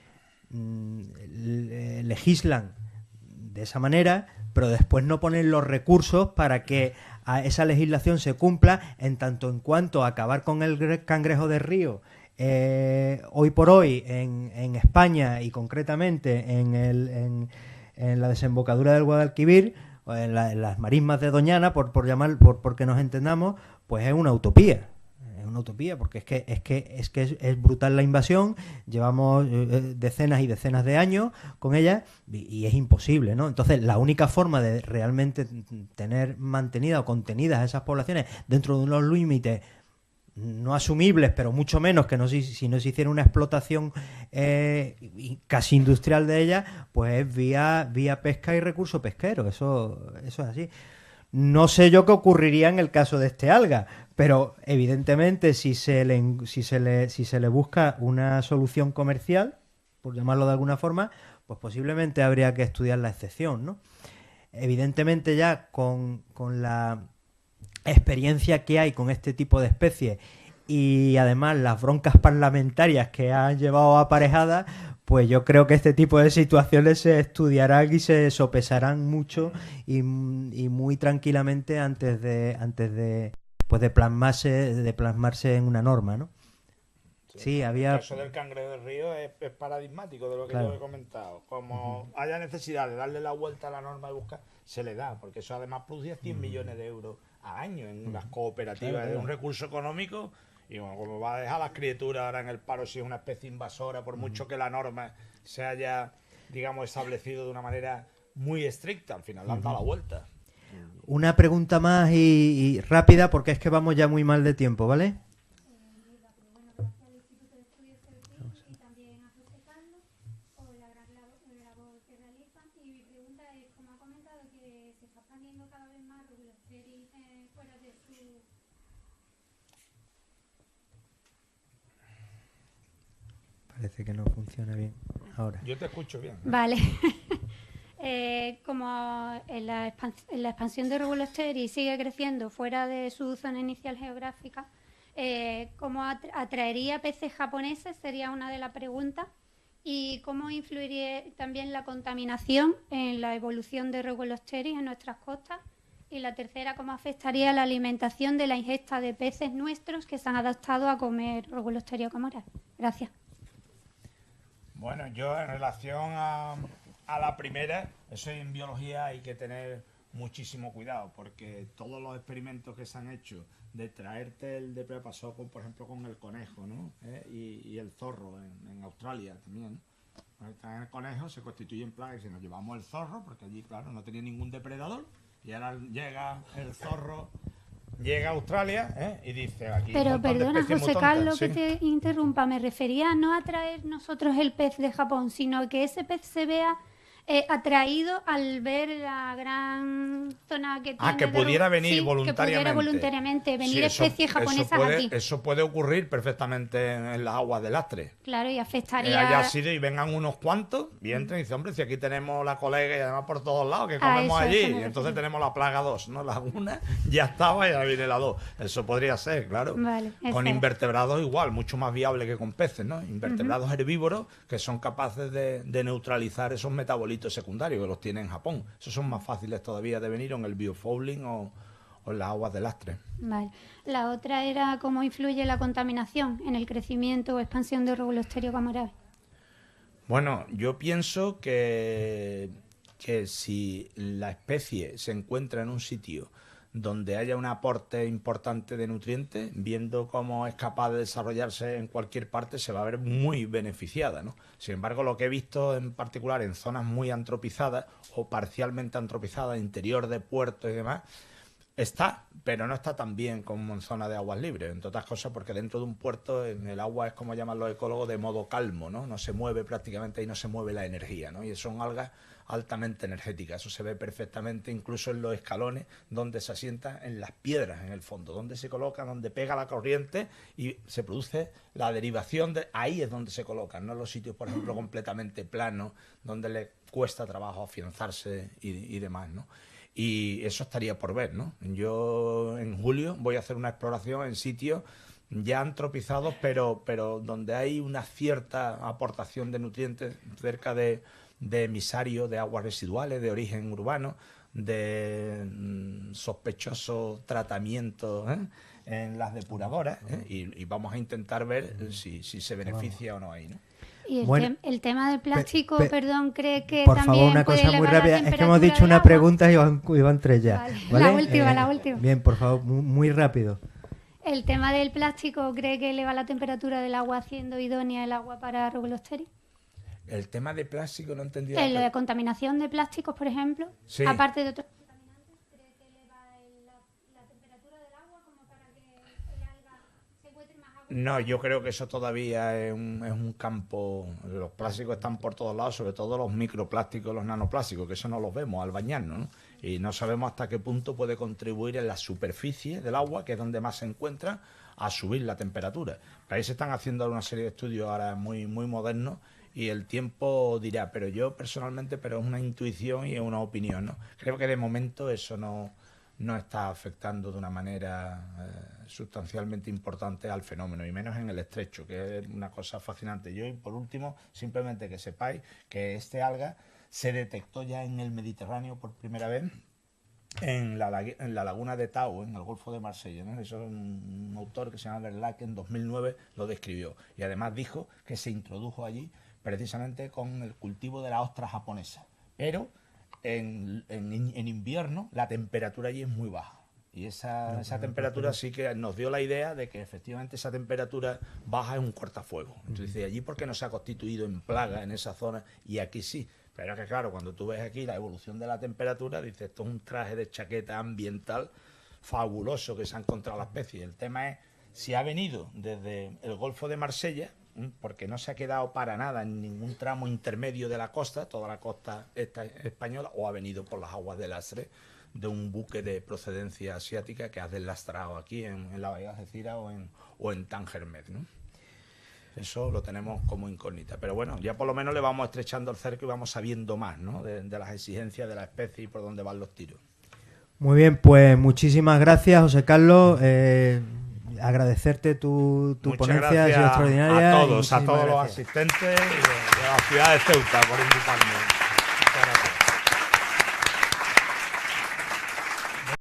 legislan de esa manera, pero después no ponen los recursos para que esa legislación se cumpla, en tanto en cuanto a acabar con el cangrejo de río. Hoy por hoy en España y concretamente en la desembocadura del Guadalquivir, en las marismas de Doñana, porque nos entendamos, pues es una utopía. Es una utopía, porque es brutal la invasión. Llevamos decenas y decenas de años con ella y es imposible, ¿no? Entonces, la única forma de realmente tener mantenidas o contenidas esas poblaciones dentro de unos límites no asumibles, pero mucho menos que si no se hiciera una explotación casi industrial de ellas, pues es vía pesca y recurso pesquero. Eso es así. No sé yo qué ocurriría en el caso de este alga, pero evidentemente si se le busca una solución comercial, por llamarlo de alguna forma, pues posiblemente habría que estudiar la excepción, ¿no? Evidentemente ya con la experiencia que hay con este tipo de especies y además las broncas parlamentarias que han llevado aparejadas, pues yo creo que este tipo de situaciones se estudiarán y se sopesarán mucho y muy tranquilamente antes de plasmarse en una norma, ¿no? Sí, había... El caso del cangrejo del río es paradigmático de lo que yo he comentado. Como haya necesidad de darle la vuelta a la norma de buscar, se le da, porque eso además produce 100 millones de euros al año en las cooperativas. Claro. Es un recurso económico y bueno, como va a dejar a las criaturas ahora en el paro si es una especie invasora, por mucho que la norma se haya, digamos, establecido de una manera muy estricta, al final le han dado la vuelta. Una pregunta más y rápida, porque es que vamos ya muy mal de tiempo, ¿vale? Parece que no funciona bien ahora. Yo te escucho bien. Vale. Como en la expansión de Regulosteri sigue creciendo fuera de su zona inicial geográfica, ¿cómo atraería peces japoneses? Sería una de las preguntas. ¿Y cómo influiría también la contaminación en la evolución de Regulosteri en nuestras costas? Y la tercera, ¿cómo afectaría la alimentación de la ingesta de peces nuestros que se han adaptado a comer Regulosteri o camoral? Gracias. Bueno, yo en relación a la primera, eso en biología hay que tener muchísimo cuidado, porque todos los experimentos que se han hecho de traerte el depredador, por ejemplo, con el conejo, ¿no? Y el zorro en Australia también. Traen el conejo, se constituyen plagas y si nos llevamos el zorro, porque allí, claro, no tenía ningún depredador, y ahora llega el zorro... Llega a Australia y dice aquí... Pero perdona, José Carlos, ¿sí? Que te interrumpa. Me refería no a traer nosotros el pez de Japón, sino que ese pez se vea atraído al ver la gran zona que tiene... que pudiera venir voluntariamente. Que pudiera voluntariamente venir especies japonesas aquí. Eso puede ocurrir perfectamente en las aguas del Astre. Claro, y afectaría... haya sido y vengan unos cuantos y entren y dicen, hombre, si aquí tenemos la colega y además por todos lados, que comemos allí. Y entonces tenemos la plaga 2, ¿no? La 1 ya estaba y ahora viene la 2. Eso podría ser, claro. Vale, con invertebrados igual, mucho más viable que con peces, ¿no? Invertebrados herbívoros que son capaces de neutralizar esos metabolitos secundarios que los tiene en Japón. Esos son más fáciles todavía de venir en el biofouling o o en las aguas de lastre. Vale. La otra era cómo influye la contaminación en el crecimiento o expansión de Regulosterio camorae. Bueno, yo pienso que si la especie se encuentra en un sitio donde haya un aporte importante de nutrientes, viendo cómo es capaz de desarrollarse en cualquier parte, se va a ver muy beneficiada, ¿no? Sin embargo, lo que he visto en particular en zonas muy antropizadas o parcialmente antropizadas, interior de puertos y demás, está, pero no está tan bien como en zona de aguas libres, entre otras cosas porque dentro de un puerto en el agua es como llaman los ecólogos de modo calmo, ¿no? No se mueve prácticamente y no se mueve la energía, ¿no? Y son algas altamente energéticas, eso se ve perfectamente incluso en los escalones donde se asienta en las piedras en el fondo, donde se coloca, donde pega la corriente y se produce la derivación, ahí es donde se colocan, no en los sitios, por ejemplo, completamente planos, donde le cuesta trabajo afianzarse y demás, ¿no? Y eso estaría por ver, ¿no? Yo en julio voy a hacer una exploración en sitios ya antropizados, pero donde hay una cierta aportación de nutrientes cerca de emisarios de aguas residuales de origen urbano, de sospechoso tratamiento en las depuradoras, y vamos a intentar ver si se beneficia o no ahí, ¿no? Y Bueno, el tema del plástico, perdón, cree que por también favor, una puede cosa muy elevar la rápida. Es que hemos temperatura dicho del una agua. pregunta y iban tres ya. Vale. ¿Vale? La última. Bien, por favor, muy rápido. ¿El tema del plástico cree que eleva la temperatura del agua haciendo idónea el agua para Regulosteris? El tema de plástico no he entendido. La contaminación de plásticos, por ejemplo, Sí. aparte de otros contaminantes, ¿cree que eleva la temperatura del agua como para que el alga se encuentre más agua? No, yo creo que eso todavía es un campo. Los plásticos están por todos lados, sobre todo los microplásticos, los nanoplásticos, que eso no los vemos al bañarnos, ¿no? Y no sabemos hasta qué punto puede contribuir en la superficie del agua, que es donde más se encuentra, a subir la temperatura. Ahí se están haciendo una serie de estudios ahora muy, muy modernos y el tiempo dirá, pero yo personalmente, pero es una intuición y es una opinión, ¿no? Creo que de momento eso no está afectando de una manera sustancialmente importante al fenómeno, y menos en el estrecho, que es una cosa fascinante. Yo, y por último, simplemente que sepáis que este alga se detectó ya en el Mediterráneo por primera vez en la laguna de Tau, en el Golfo de Marsella, ¿no? Eso es un autor que se llama Verlaque, en 2009 lo describió, y además dijo que se introdujo allí precisamente con el cultivo de la ostra japonesa, pero en invierno la temperatura allí es muy baja, y esa temperatura sí que nos dio la idea de que efectivamente esa temperatura baja es un cortafuegos. Entonces, allí ¿por qué no se ha constituido en plaga en esa zona y aquí sí? Pero que claro, cuando tú ves aquí la evolución de la temperatura, dices, esto es un traje de chaqueta ambiental fabuloso que se ha encontrado la especie. El tema es si ha venido desde el Golfo de Marsella, porque no se ha quedado para nada en ningún tramo intermedio de la costa, toda la costa española, o ha venido por las aguas del Lastre de un buque de procedencia asiática que ha deslastrado aquí en la bahía de Algeciras o en Tánger-Med, ¿no? Eso lo tenemos como incógnita. Pero bueno, ya por lo menos le vamos estrechando el cerco y vamos sabiendo más, ¿no? de las exigencias de la especie y por dónde van los tiros. Muy bien, pues muchísimas gracias, José Carlos. Agradecerte tu ponencia, ha sido extraordinaria. A todos los asistentes de la ciudad de Ceuta por invitarme.